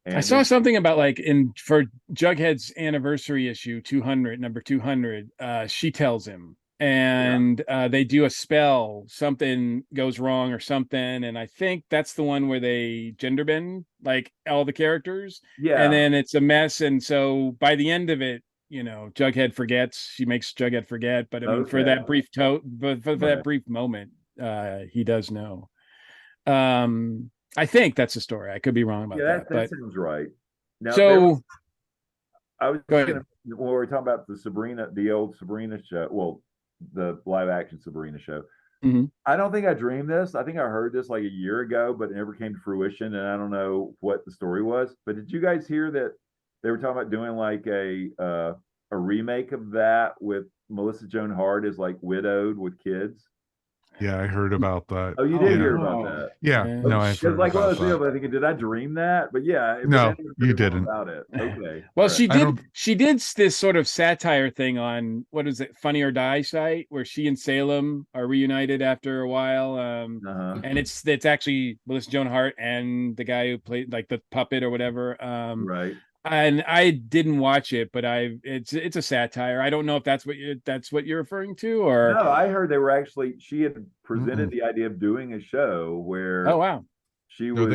[SPEAKER 4] And
[SPEAKER 2] I saw something about like for Jughead's anniversary issue 200, number 200, she tells him, and they do a spell, something goes wrong or something, and I think that's the one where they gender bend like all the characters, and then it's a mess, and so by the end of it, Jughead forgets. She makes Jughead forget, but I mean, for that brief that brief moment, he does know. I think that's the story. I could be wrong about that.
[SPEAKER 4] That sounds right. Now,
[SPEAKER 2] so
[SPEAKER 4] I was gonna, when we were talking about the old Sabrina show, well, the live action Sabrina show. I don't think I dreamed this. I think I heard this like a year ago, but it never came to fruition, and I don't know what the story was. But did you guys hear that they were talking about doing like a remake of that with Melissa Joan Hart as like widowed with kids?
[SPEAKER 1] Yeah, I heard about that.
[SPEAKER 4] Oh, you did
[SPEAKER 1] Yeah.
[SPEAKER 4] hear about that?
[SPEAKER 1] Yeah,
[SPEAKER 2] Yeah.
[SPEAKER 1] no, I've
[SPEAKER 4] Because
[SPEAKER 1] heard
[SPEAKER 4] like, well, I
[SPEAKER 1] about
[SPEAKER 4] was thinking,
[SPEAKER 1] that.
[SPEAKER 4] I thinking, did I dream that? But yeah, but
[SPEAKER 1] No,
[SPEAKER 4] then
[SPEAKER 1] you
[SPEAKER 4] heard more
[SPEAKER 1] didn't.
[SPEAKER 4] about it. Okay,
[SPEAKER 2] Well,
[SPEAKER 4] all right.
[SPEAKER 1] I don't.
[SPEAKER 2] she did this sort of satire thing on, what is it, Funny or Die site, where she and Salem are reunited after a while. And it's actually Melissa Joan Hart and the guy who played like the puppet or whatever.
[SPEAKER 4] Right.
[SPEAKER 2] And I didn't watch it, but it's a satire. I don't know if that's what you're referring to, or
[SPEAKER 4] No, I heard they were actually. She had presented
[SPEAKER 1] Mm-mm.
[SPEAKER 4] the idea of doing a show where
[SPEAKER 2] oh wow,
[SPEAKER 4] she
[SPEAKER 1] No,
[SPEAKER 4] was.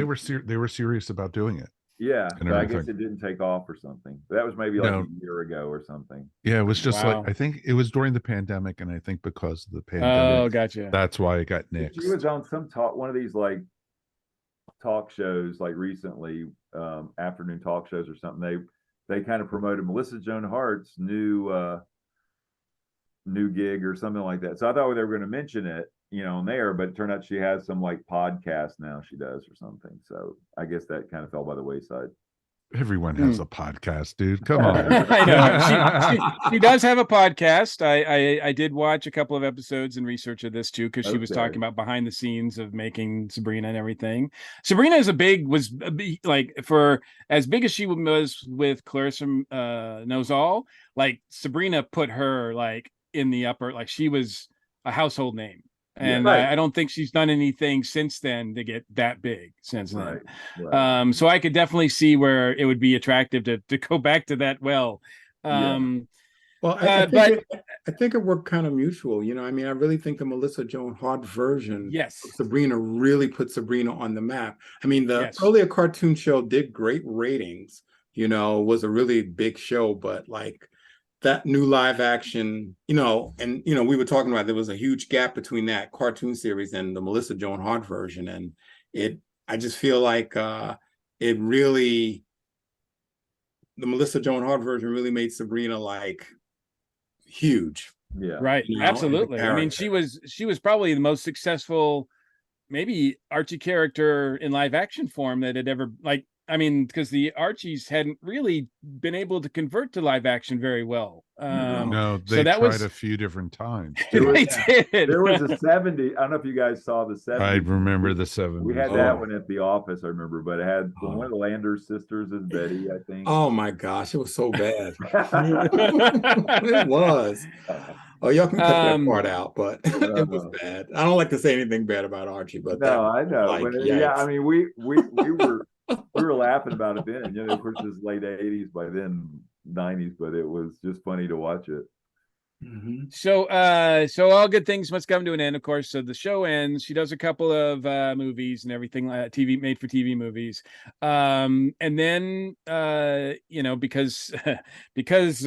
[SPEAKER 1] they were serious about doing it
[SPEAKER 4] Yeah,
[SPEAKER 1] and
[SPEAKER 4] but I guess
[SPEAKER 1] everything.
[SPEAKER 4] it didn't take off or something. That was maybe like
[SPEAKER 1] No,
[SPEAKER 4] a year ago or something.
[SPEAKER 1] yeah, it was just
[SPEAKER 2] wow.
[SPEAKER 1] like I think it was during the pandemic, and I think because of the
[SPEAKER 2] Oh,
[SPEAKER 1] pandemic,
[SPEAKER 2] gotcha.
[SPEAKER 1] that's why it got
[SPEAKER 4] She
[SPEAKER 1] nixed.
[SPEAKER 4] was on some one of these like talk shows like recently, afternoon talk shows or something. They kind of promoted Melissa Joan Hart's new gig or something like that. So I thought they were going to mention it, on there, but it turned out she has some like podcast now she does or something. So I guess that kind of fell by the wayside.
[SPEAKER 1] Everyone has a podcast, dude. Come on.
[SPEAKER 2] I know she does have a podcast. I did watch a couple of episodes and research of this too, because she was talking about behind the scenes of making Sabrina and everything. Sabrina was like, for as big as she was with Clarissa Knows All, like Sabrina put her like in the upper, like she was a household name. And
[SPEAKER 4] right.
[SPEAKER 2] I don't think she's done anything since then to get that big since then.
[SPEAKER 4] Right.
[SPEAKER 2] So I could definitely see where it would be attractive to go back to that well.
[SPEAKER 3] Well, I think it worked kind of mutual. I mean, I really think the Melissa Joan Hart version of Sabrina really put Sabrina on the map. I mean, the earlier cartoon show did great ratings, was a really big show, but like that new live action, we were talking about there was a huge gap between that cartoon series and the Melissa Joan Hart version. And I just feel like the Melissa Joan Hart version really made Sabrina like huge.
[SPEAKER 4] Yeah.
[SPEAKER 2] Right. Absolutely. I mean, she was probably the most successful, maybe Archie character in live action form that had ever, like, I mean, because the Archies hadn't really been able to convert to live action very well.
[SPEAKER 1] No, they tried a few different times.
[SPEAKER 2] They did.
[SPEAKER 4] There was a 70. I don't know if you guys saw the 70s.
[SPEAKER 1] I remember the 70s.
[SPEAKER 4] We had that one at the office, I remember, but it had one of the Landers sisters as Betty, I think.
[SPEAKER 3] Oh my gosh, it was so bad. It was. Oh, y'all can cut that part out, but it was bad. I don't like to say anything bad about Archie, but
[SPEAKER 4] no, I know. Like, yeah, I mean, we were laughing about it then. Of course, it's late 80s by then, 90s, but it was just funny to watch it.
[SPEAKER 2] Mm-hmm. So all good things must come to an end, of course. So the show ends. She does a couple of movies and everything, TV made for TV movies, and then because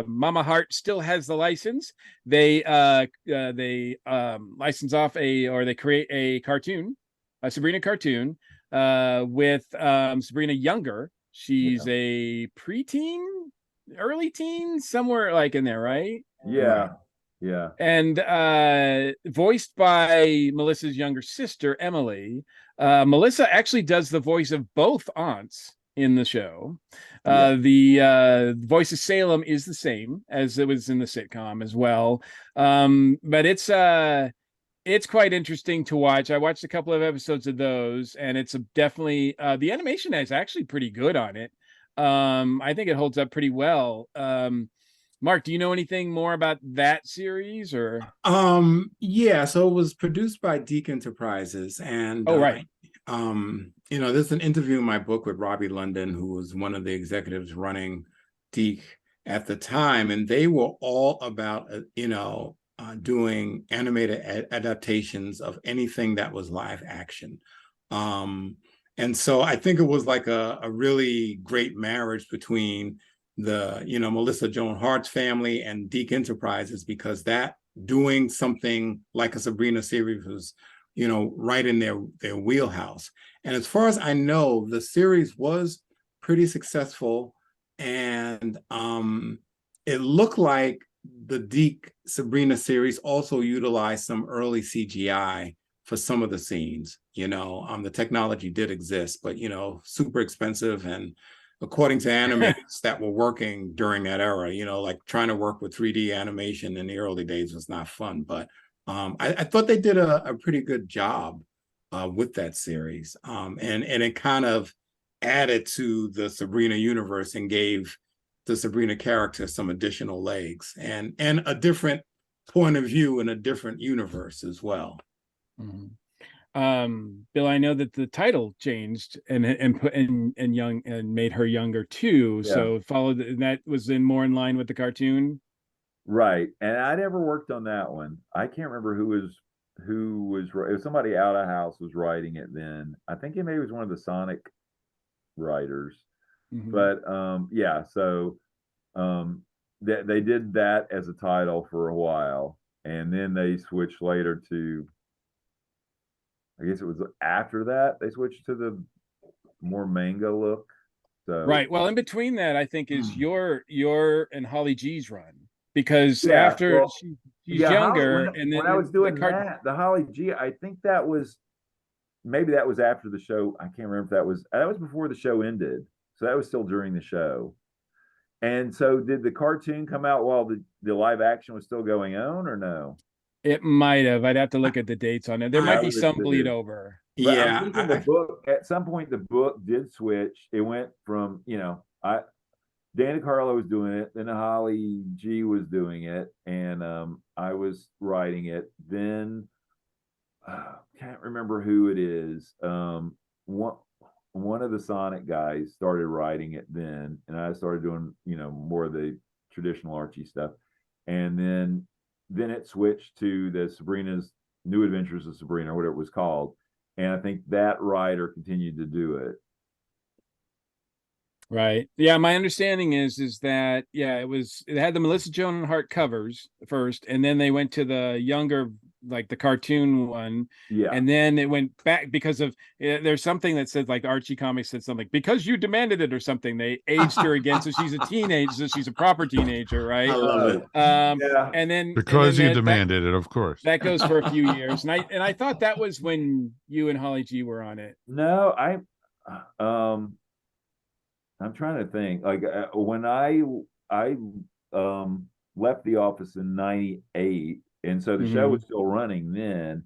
[SPEAKER 2] Mama Hart still has the license, they license off they create a cartoon, a Sabrina cartoon, with Sabrina younger. She's a preteen, early teen, somewhere like in there, right?
[SPEAKER 4] Yeah.
[SPEAKER 2] And voiced by Melissa's younger sister, Emily. Melissa actually does the voice of both aunts in the show. The voice of Salem is the same as it was in the sitcom as well. But it's quite interesting to watch. I watched a couple of episodes of those, and it's definitely the animation is actually pretty good on it. I think it holds up pretty well. Mark, do you know anything more about that series, or?
[SPEAKER 3] Yeah, so it was produced by Deke Enterprises, and there's an interview in my book with Robbie London, who was one of the executives running Deke at the time, and they were all about doing animated adaptations of anything that was live action. And so I think it was like a really great marriage between the Melissa Joan Hart's family and Deke Enterprises, because that doing something like a Sabrina series was right in their wheelhouse. And as far as I know, the series was pretty successful, and it looked like the Deke Sabrina series also utilized some early CGI for some of the scenes. The technology did exist, but super expensive, and according to animators that were working during that era, like trying to work with 3D animation in the early days was not fun. But I thought they did a pretty good job with that series, and it kind of added to the Sabrina universe and gave the Sabrina character some additional legs and a different point of view in a different universe as well.
[SPEAKER 2] Mm-hmm. Bill, I know that the title changed and put and young and made her younger too.
[SPEAKER 4] Yeah.
[SPEAKER 2] So followed, and that was more in line with the cartoon.
[SPEAKER 4] Right. And I never worked on that one. I can't remember who was it was somebody out of house was writing it then. I think it maybe was one of the Sonic writers.
[SPEAKER 2] Mm-hmm.
[SPEAKER 4] But yeah, so they did that as a title for a while, and then they switched later to, I guess it was after that they switched to the more manga look. So
[SPEAKER 2] right. Well, in between that, I think is your and Holly G's run, because
[SPEAKER 4] yeah,
[SPEAKER 2] after
[SPEAKER 4] well,
[SPEAKER 2] she's
[SPEAKER 4] yeah,
[SPEAKER 2] younger,
[SPEAKER 4] Holly,
[SPEAKER 2] and then
[SPEAKER 4] when I was doing the Holly G, I think that was maybe that was after the show. I can't remember if that was before the show ended. So that was still during the show. And so did the cartoon come out while the live action was still going on, or no?
[SPEAKER 2] It might have. I'd have to look at the dates on it. There might be some bleed over.
[SPEAKER 4] But
[SPEAKER 3] Yeah,
[SPEAKER 4] I'm thinking the book at some point the book did switch. It went from, Dan DeCarlo was doing it, then Holly G was doing it, and I was writing it. Then can't remember who it is. One of the Sonic guys started writing it then, and I started doing more of the traditional Archie stuff, and then it switched to the Sabrina's New Adventures of Sabrina, or whatever it was called, and I think that writer continued to do it.
[SPEAKER 2] Right. Yeah. My understanding is that, it had the Melissa Joan and Hart covers first, and then they went to the younger, like the cartoon one.
[SPEAKER 4] Yeah.
[SPEAKER 2] And then it went back because of, there's something that said, like Archie Comics said something, because you demanded it or something. They aged her again. So she's a teenager. So she's a proper teenager. Right.
[SPEAKER 3] I love it.
[SPEAKER 2] Yeah. And then
[SPEAKER 1] because you demanded it, of course.
[SPEAKER 2] That goes for a few years. And I thought that was when you and Holly G were on it.
[SPEAKER 4] No, I'm trying to think. Like when I left the office in '98, and so the show was still running then,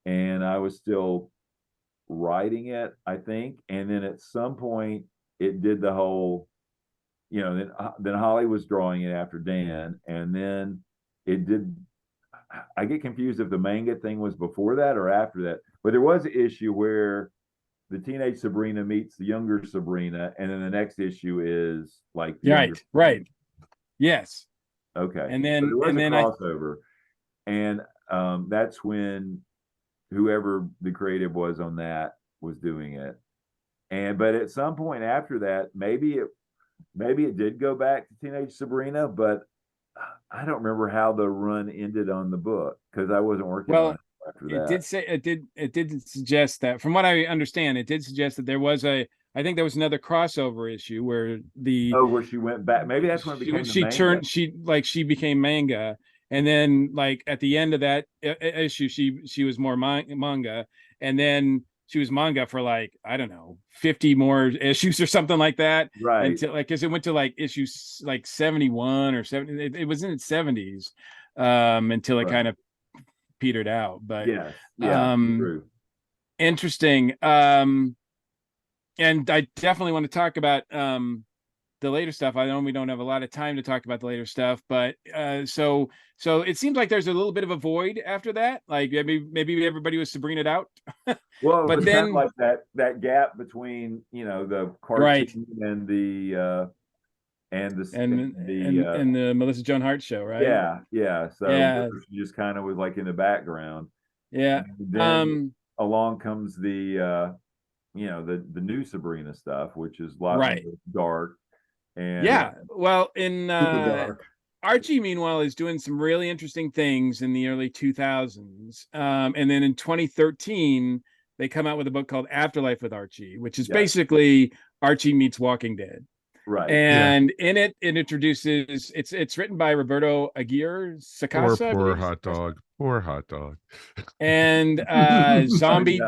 [SPEAKER 4] and I was still writing it, I think. And then at some point, it did the whole, then Holly was drawing it after Dan, and then it did. I get confused if the manga thing was before that or after that, but there was an issue where the teenage Sabrina meets the younger Sabrina, and then the next issue is like
[SPEAKER 2] right. Yes.
[SPEAKER 4] Okay.
[SPEAKER 2] And then
[SPEAKER 4] so there was a crossover, and that's when whoever the creative was on that was doing it. But at some point after that, maybe it did go back to teenage Sabrina, but I don't remember how the run ended on the book because I wasn't working on it.
[SPEAKER 2] It did suggest that, from what I understand, it did suggest that there was I think there was another crossover issue where
[SPEAKER 4] where she went back. Maybe that's when it became
[SPEAKER 2] she became manga, and then like at the end of that issue she was more manga, and then she was manga for like, I don't know, 50 more issues or something like that,
[SPEAKER 4] right?
[SPEAKER 2] Until like, because it went to like issues like 71 or 70. It was in its 70s until it kind of petered out. But
[SPEAKER 4] true.
[SPEAKER 2] Interesting. And I definitely want to talk about the later stuff. I know we don't have a lot of time to talk about the later stuff, but so it seems like there's a little bit of a void after that. Like maybe everybody was Sabrina'd out.
[SPEAKER 4] Well, but then kind of like that gap between the cartoon and the
[SPEAKER 2] the Melissa Joan Hart show, right?
[SPEAKER 4] Yeah. So she just kind of was like in the background.
[SPEAKER 2] Yeah.
[SPEAKER 4] And then along comes the new Sabrina stuff, which is a lot more dark. And
[SPEAKER 2] well, in Archie, meanwhile, is doing some really interesting things in the early 2000s. And then in 2013, they come out with a book called Afterlife with Archie, which is basically Archie meets Walking Dead.
[SPEAKER 4] Right.
[SPEAKER 2] And in it introduces, it's written by Roberto Aguirre Sacasa.
[SPEAKER 1] Poor hot dog.
[SPEAKER 2] And zombie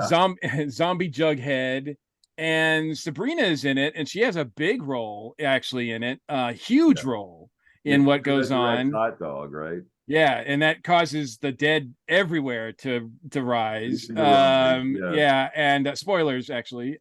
[SPEAKER 2] Jughead. And Sabrina is in it, and she has a big role actually in it, huge role in what goes on.
[SPEAKER 4] Hot dog, right?
[SPEAKER 2] Yeah, and that causes the dead everywhere to rise. Yeah, and spoilers actually.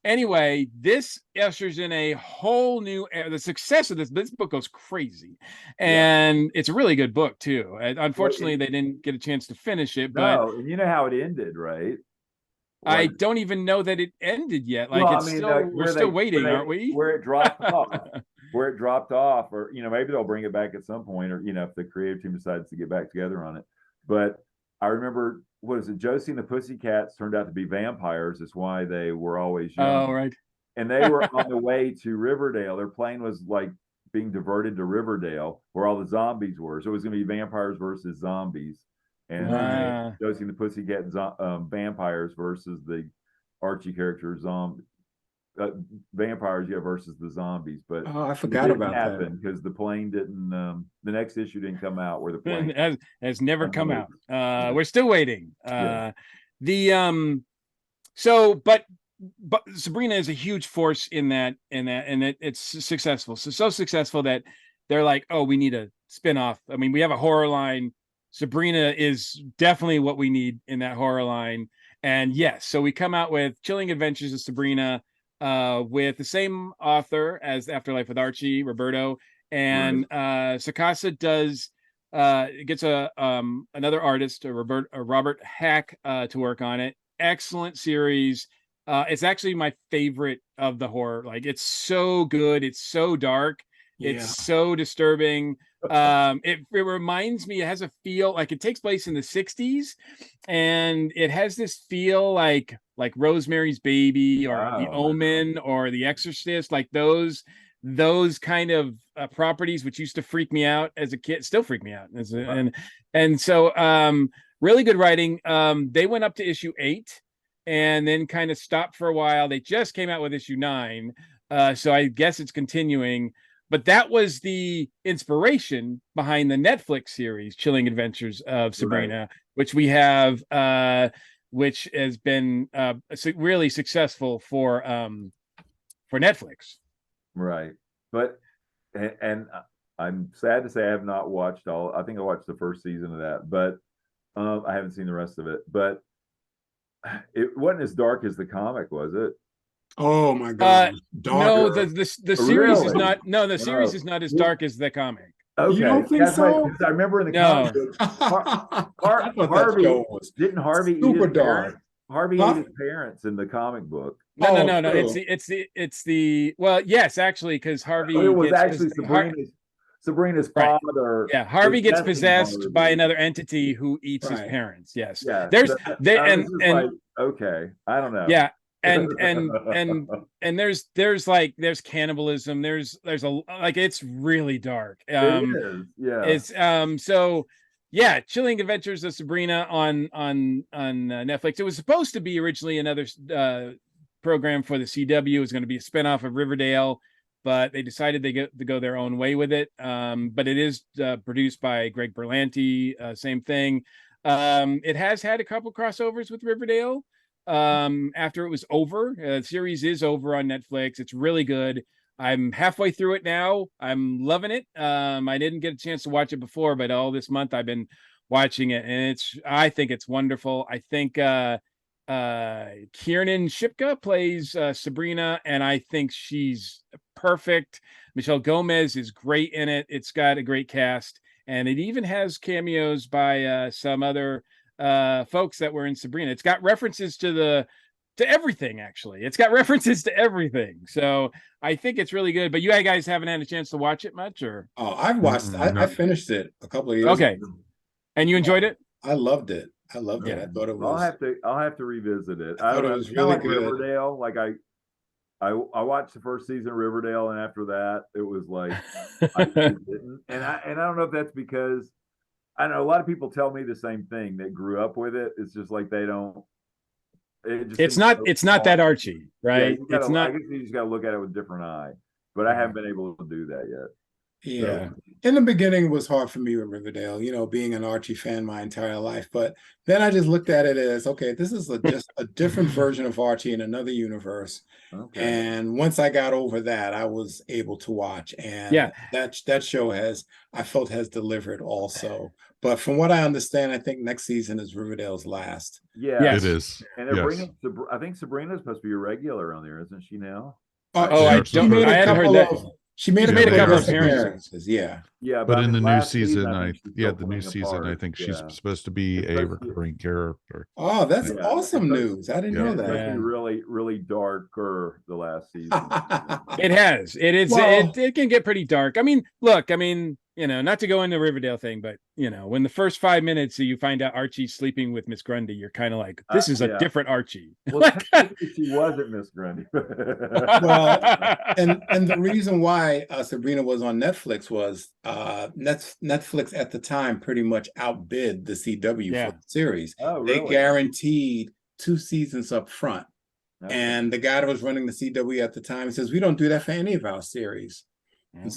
[SPEAKER 2] Anyway, this ushers in a whole new era. The success of this book goes crazy, and it's a really good book too. Unfortunately, they didn't get a chance to finish it. But
[SPEAKER 4] and you know how it ended, right?
[SPEAKER 2] I don't even know that it ended yet. Like, we're still waiting, aren't we?
[SPEAKER 4] Where it dropped off. Where it dropped off, or maybe they'll bring it back at some point, or if the creative team decides to get back together on it. But I remember, what is it? Josie and the Pussycats turned out to be vampires. That's why they were always young.
[SPEAKER 2] Oh, right.
[SPEAKER 4] And they were on the way to Riverdale. Their plane was like being diverted to Riverdale, where all the zombies were. So it was going to be vampires versus zombies, and Josie and the Pussycat vampires versus the Archie character vampires, versus the zombies. But
[SPEAKER 3] I forgot about that
[SPEAKER 4] because the plane didn't. The next issue didn't come out where the plane
[SPEAKER 2] has never come out. We're still waiting. But Sabrina is a huge force in that, and it's successful. So successful that they're like, oh, we need a spin-off. I mean, we have a horror line. Sabrina is definitely what we need in that horror line. And yes, so we come out with Chilling Adventures of Sabrina, with the same author as Afterlife with Archie, Roberto, and Sakasa gets another artist, Robert Hack, to work on it. Excellent series. It's actually my favorite of the horror. Like, it's so good. It's so dark. It's so disturbing. It reminds me, it has a feel like it takes place in the 60s, and it has this feel like Rosemary's Baby or The Omen or The Exorcist, like those kind of properties, which used to freak me out as a kid, still freak me out and so really good writing. They went up to issue 8 and then kind of stopped for a while. They just came out with issue 9, so I guess it's continuing. But that was the inspiration behind the Netflix series Chilling Adventures of Sabrina, which we have, which has been really successful for Netflix.
[SPEAKER 4] Right. But and I'm sad to say I have not watched all. I think I watched the first season of that, but I haven't seen the rest of it. But it wasn't as dark as the comic, was it?
[SPEAKER 3] Oh my god!
[SPEAKER 2] No, the series is not. No, the series is not as dark as the comic.
[SPEAKER 4] Okay,
[SPEAKER 3] you don't think so?
[SPEAKER 4] I remember in the comic, Harvey didn't Harvey eat his parents? Harvey ate his parents in the comic book.
[SPEAKER 2] No. It's the well, yes, actually, because Harvey.
[SPEAKER 4] It was actually Sabrina's father.
[SPEAKER 2] Yeah, Harvey gets possessed by another entity who eats his parents. Yes. Yeah.
[SPEAKER 4] Okay, I don't know.
[SPEAKER 2] Yeah. And there's cannibalism. There's it's really dark.
[SPEAKER 4] It is, yeah.
[SPEAKER 2] It's so yeah, Chilling Adventures of Sabrina on Netflix. It was supposed to be originally another program for the CW. It was going to be a spinoff of Riverdale, but they decided to go their own way with it. But it is produced by Greg Berlanti. Same thing. It has had a couple crossovers with Riverdale. After it was over, the series is over on Netflix. It's really good. I'm halfway through it now. I'm loving it. I didn't get a chance to watch it before, but all this month I've been watching it, and I think it's wonderful. I think Kiernan Shipka plays Sabrina, and I think she's perfect. Michelle Gomez is great in it. It's got a great cast, and it even has cameos by some other folks that were in Sabrina. It's got references to everything. Actually, it's got references to everything. So I think it's really good. But you guys haven't had a chance to watch it much, or?
[SPEAKER 3] Oh, I've watched. I finished it a couple of years ago.
[SPEAKER 2] And you enjoyed it?
[SPEAKER 3] I loved it. I loved it. I thought it was.
[SPEAKER 4] I'll have to revisit it.
[SPEAKER 3] I thought it was really good.
[SPEAKER 4] Riverdale, like I watched the first season of Riverdale, and after that, it was like I didn't. And I don't know if that's because I know a lot of people tell me the same thing that grew up with it. It's just like they don't.
[SPEAKER 2] It's not that Archie, right?
[SPEAKER 4] Yeah, it's not. I guess you just got to look at it with a different eye. But I haven't been able to do that yet.
[SPEAKER 3] Yeah. In the beginning, it was hard for me with Riverdale, you know, being an Archie fan my entire life. But then I just looked at it as, okay, this is just a different version of Archie in another universe.
[SPEAKER 4] Okay.
[SPEAKER 3] And once I got over that, I was able to watch. And that show I felt has delivered also. But from what I understand, I think next season is Riverdale's last.
[SPEAKER 4] Yeah,
[SPEAKER 1] it is.
[SPEAKER 4] And they're bringing, I think Sabrina's supposed to be a regular on there, isn't she now?
[SPEAKER 2] I hadn't heard that.
[SPEAKER 3] She made a couple of appearances. Yeah.
[SPEAKER 1] But in the new season, the new season, I think she's supposed to be a recurring character.
[SPEAKER 3] Oh, that's awesome news. I didn't know that.
[SPEAKER 4] It's really, really darker the last season.
[SPEAKER 2] It has. It can get pretty dark. I mean, look, you know, not to go into Riverdale thing, but you know, when the first 5 minutes you find out Archie's sleeping with Miss Grundy, you're kind of like, this is a different Archie.
[SPEAKER 4] Well, she wasn't Miss Grundy.
[SPEAKER 3] Well, and the reason why Sabrina was on Netflix was Netflix at the time pretty much outbid the CW for the series.
[SPEAKER 4] Oh, really?
[SPEAKER 3] They guaranteed 2 seasons up front. Okay. And the guy that was running the CW at the time says, we don't do that for any of our series. And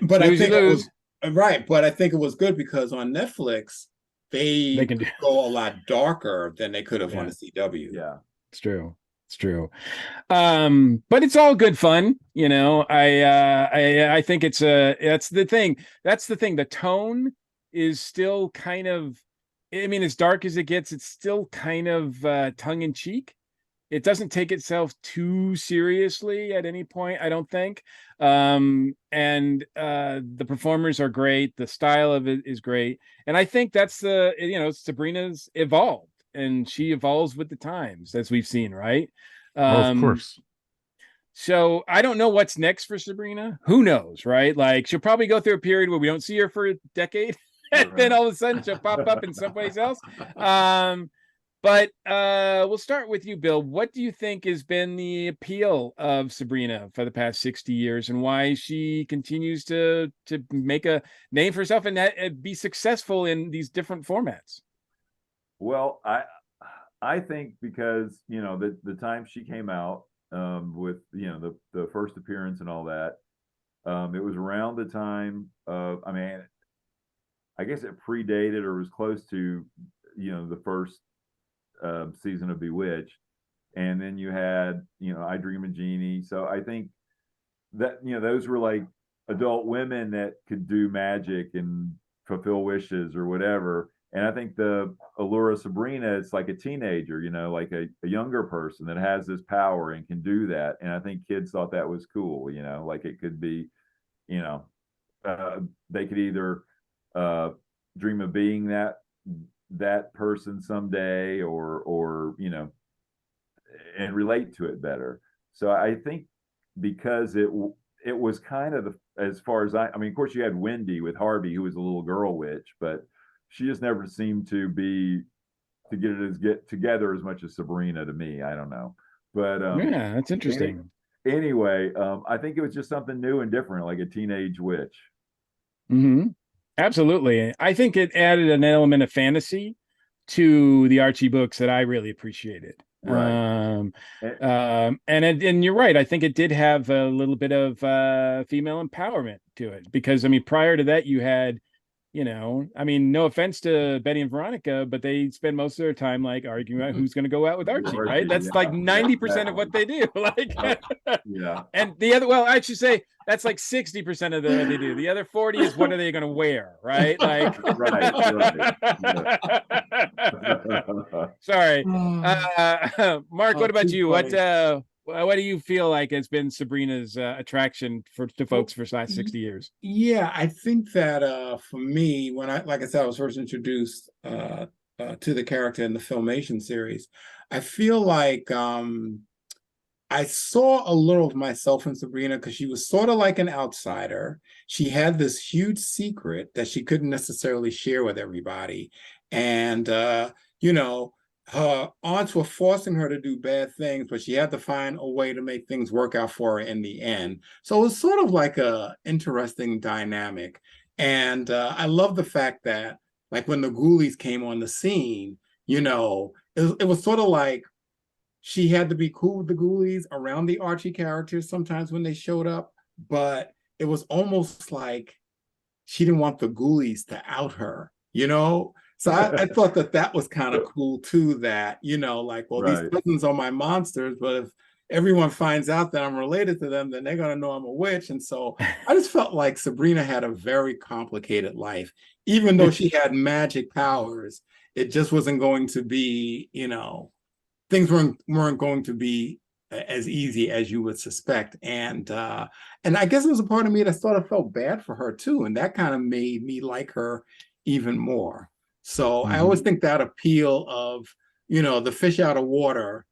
[SPEAKER 3] but I think it was right. But I think it was good because on Netflix they can go a lot darker than they could have on the CW.
[SPEAKER 4] Yeah,
[SPEAKER 2] it's true. It's true. But it's all good fun, you know. I think that's the thing. That's the thing. The tone is still kind of, I mean, as dark as it gets, it's still kind of tongue in cheek. It doesn't take itself too seriously at any point, I don't think. And the performers are great. The style of it is great. And I think that's Sabrina's evolved, and she evolves with the times, as we've seen, right?
[SPEAKER 1] Of course.
[SPEAKER 2] So I don't know what's next for Sabrina. Who knows, right? Like, she'll probably go through a period where we don't see her for a decade. And then all of a sudden she'll pop up in someplace else. But we'll start with you, Bill. What do you think has been the appeal of Sabrina for the past 60 years, and why she continues to make a name for herself and be successful in these different formats?
[SPEAKER 4] Well, I think because, you know, the time she came out with, you know, the first appearance and all that, it was around the time of, I mean, I guess it predated or was close to, you know, the first season of Bewitched, and then you had, you know, I Dream of Jeannie. So I think that, you know, those were like adult women that could do magic and fulfill wishes or whatever. And I think the allure of Sabrina, it's like a teenager, you know, like a younger person that has this power and can do that. And I think kids thought that was cool, you know, like it could be, you know, they could either dream of being that person someday, or you know, and relate to it better. So I think because it was kind of as far as I mean, of course you had Wendy with Harvey, who was a little girl witch, but she just never seemed to get together as much as Sabrina to me. I don't know, but
[SPEAKER 2] yeah, that's interesting.
[SPEAKER 4] Anyway, I think it was just something new and different, like a teenage witch.
[SPEAKER 2] Mm-hmm. Absolutely. I think it added an element of fantasy to the Archie books that I really appreciated.
[SPEAKER 4] Right.
[SPEAKER 2] And you're right. I think it did have a little bit of female empowerment to it, because I mean, prior to that, you had, you know, I mean, no offense to Betty and Veronica, but they spend most of their time like arguing about who's going to go out with Archie, right? That's like 90% of what they do. Like,
[SPEAKER 4] yeah.
[SPEAKER 2] And the other, well, I should say that's like 60% of what they do. The other 40 is what are they going to wear, right? Like, right. Sorry, Mark. What about you? What do you feel like has been Sabrina's attraction to folks for the last 60 years?
[SPEAKER 3] Yeah, I think that for me, when like I said, I was first introduced to the character in the Filmation series, I feel like I saw a little of myself in Sabrina, because she was sort of like an outsider. She had this huge secret that she couldn't necessarily share with everybody. And, you know, her aunts were forcing her to do bad things, but she had to find a way to make things work out for her in the end. So it was sort of like a interesting dynamic. And I love the fact that, like, when the Ghoulies came on the scene, you know, it was sort of like she had to be cool with the Ghoulies around the Archie characters sometimes when they showed up, but it was almost like she didn't want the ghoulies to out her, you know? So I thought that was kind of cool too, that, you know, like, well, these cousins are my monsters, but if everyone finds out that I'm related to them, then they're going to know I'm a witch. And so I just felt like Sabrina had a very complicated life. Even though she had magic powers, it just wasn't going to be, you know, things weren't going to be as easy as you would suspect. And I guess it was a part of me that sort of felt bad for her too. And that kind of made me like her even more. So I always think that appeal of, you know, the fish out of water,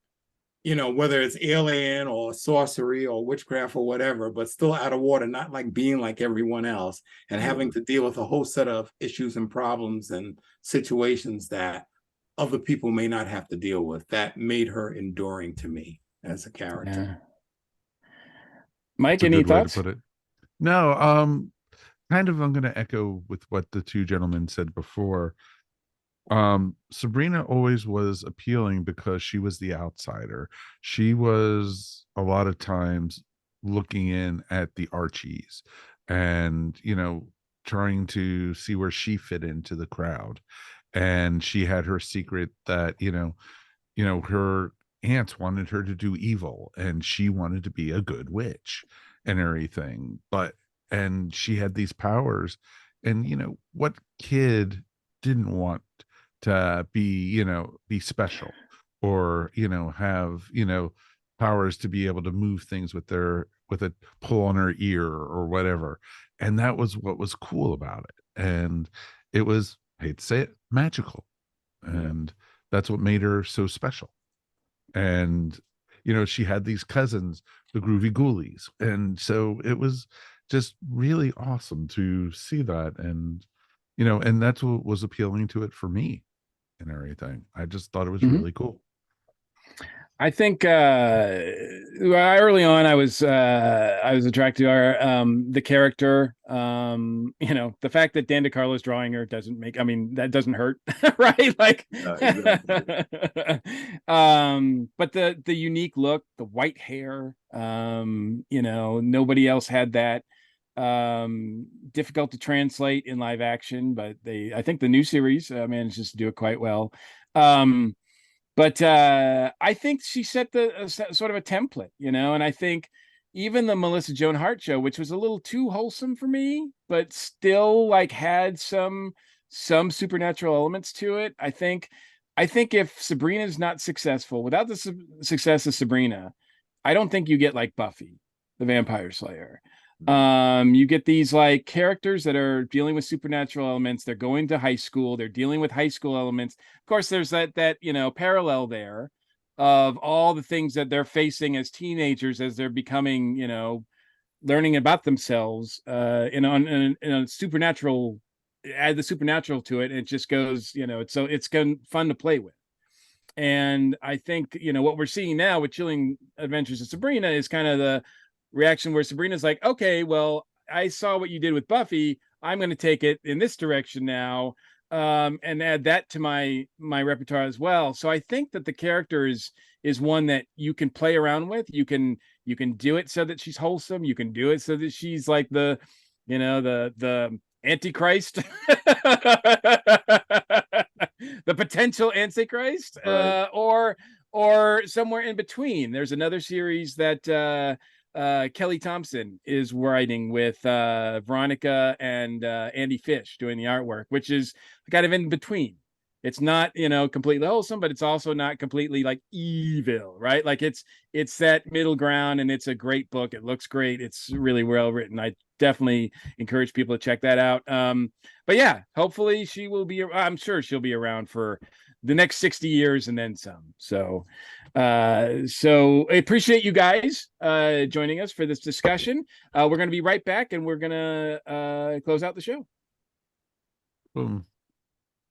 [SPEAKER 3] you know, whether it's alien or sorcery or witchcraft or whatever, but still out of water, not like being like everyone else and having to deal with a whole set of issues and problems and situations that other people may not have to deal with. That made her enduring to me as a character.
[SPEAKER 2] Yeah. Mike, any thoughts?
[SPEAKER 1] Put it. No, kind of I'm going to echo with what the two gentlemen said before. Sabrina always was appealing because she was the outsider. She was a lot of times looking in at the Archies and, you know, trying to see where she fit into the crowd. And she had her secret that, you know, her aunts wanted her to do evil and she wanted to be a good witch and everything. And she had these powers. And, you know, what kid didn't want to be special or, you know, have, you know, powers to be able to move things with a pull on her ear or whatever. And that was what was cool about it. And it was, I hate to say it, magical. And that's what made her so special. And, you know, she had these cousins, the Groovy Ghoulies. And so it was just really awesome to see that. And, you know, and that's what was appealing to it for me and everything. I just thought it was really cool.
[SPEAKER 2] I think early on I was attracted to the character. You know, the fact that Dan DeCarlo's drawing her doesn't make, I mean, that doesn't hurt, right? Like but the unique look, the white hair, you know, nobody else had that. Difficult to translate in live action, but I think the new series manages to do it quite well. But I think she set the sort of a template, you know, and I think even the Melissa Joan Hart show, which was a little too wholesome for me, but still like had some supernatural elements to it. I think if Sabrina's not successful, without the success of Sabrina, I don't think you get like Buffy the Vampire Slayer. You get these like characters that are dealing with supernatural elements. They're going to high school. They're dealing with high school elements. Of course, there's that you know, parallel there of all the things that they're facing as teenagers as they're becoming, you know, learning about themselves in a supernatural, add the supernatural to it, and it just goes, you know, it's fun to play with. And I think, you know, what we're seeing now with Chilling Adventures of Sabrina is kind of the reaction where Sabrina's like, okay, well, I saw what you did with Buffy. I'm going to take it in this direction now, and add that to my repertoire as well. So I think that the character is one that you can play around with. You can do it so that she's wholesome. You can do it so that she's like the, you know, the Antichrist, the potential Antichrist, right. Or somewhere in between. There's another series that Kelly Thompson is writing with Veronica and Andy Fish doing the artwork, which is kind of in between. It's not, you know, completely wholesome, but it's also not completely like evil, right? Like it's that middle ground, and it's a great book. It looks great. It's really well written. I definitely encourage people to check that out. But yeah, hopefully she will be, I'm sure she'll be around for the next 60 years and then some. So I appreciate you guys joining us for this discussion. We're going to be right back, and we're going to close out the show.
[SPEAKER 1] Boom.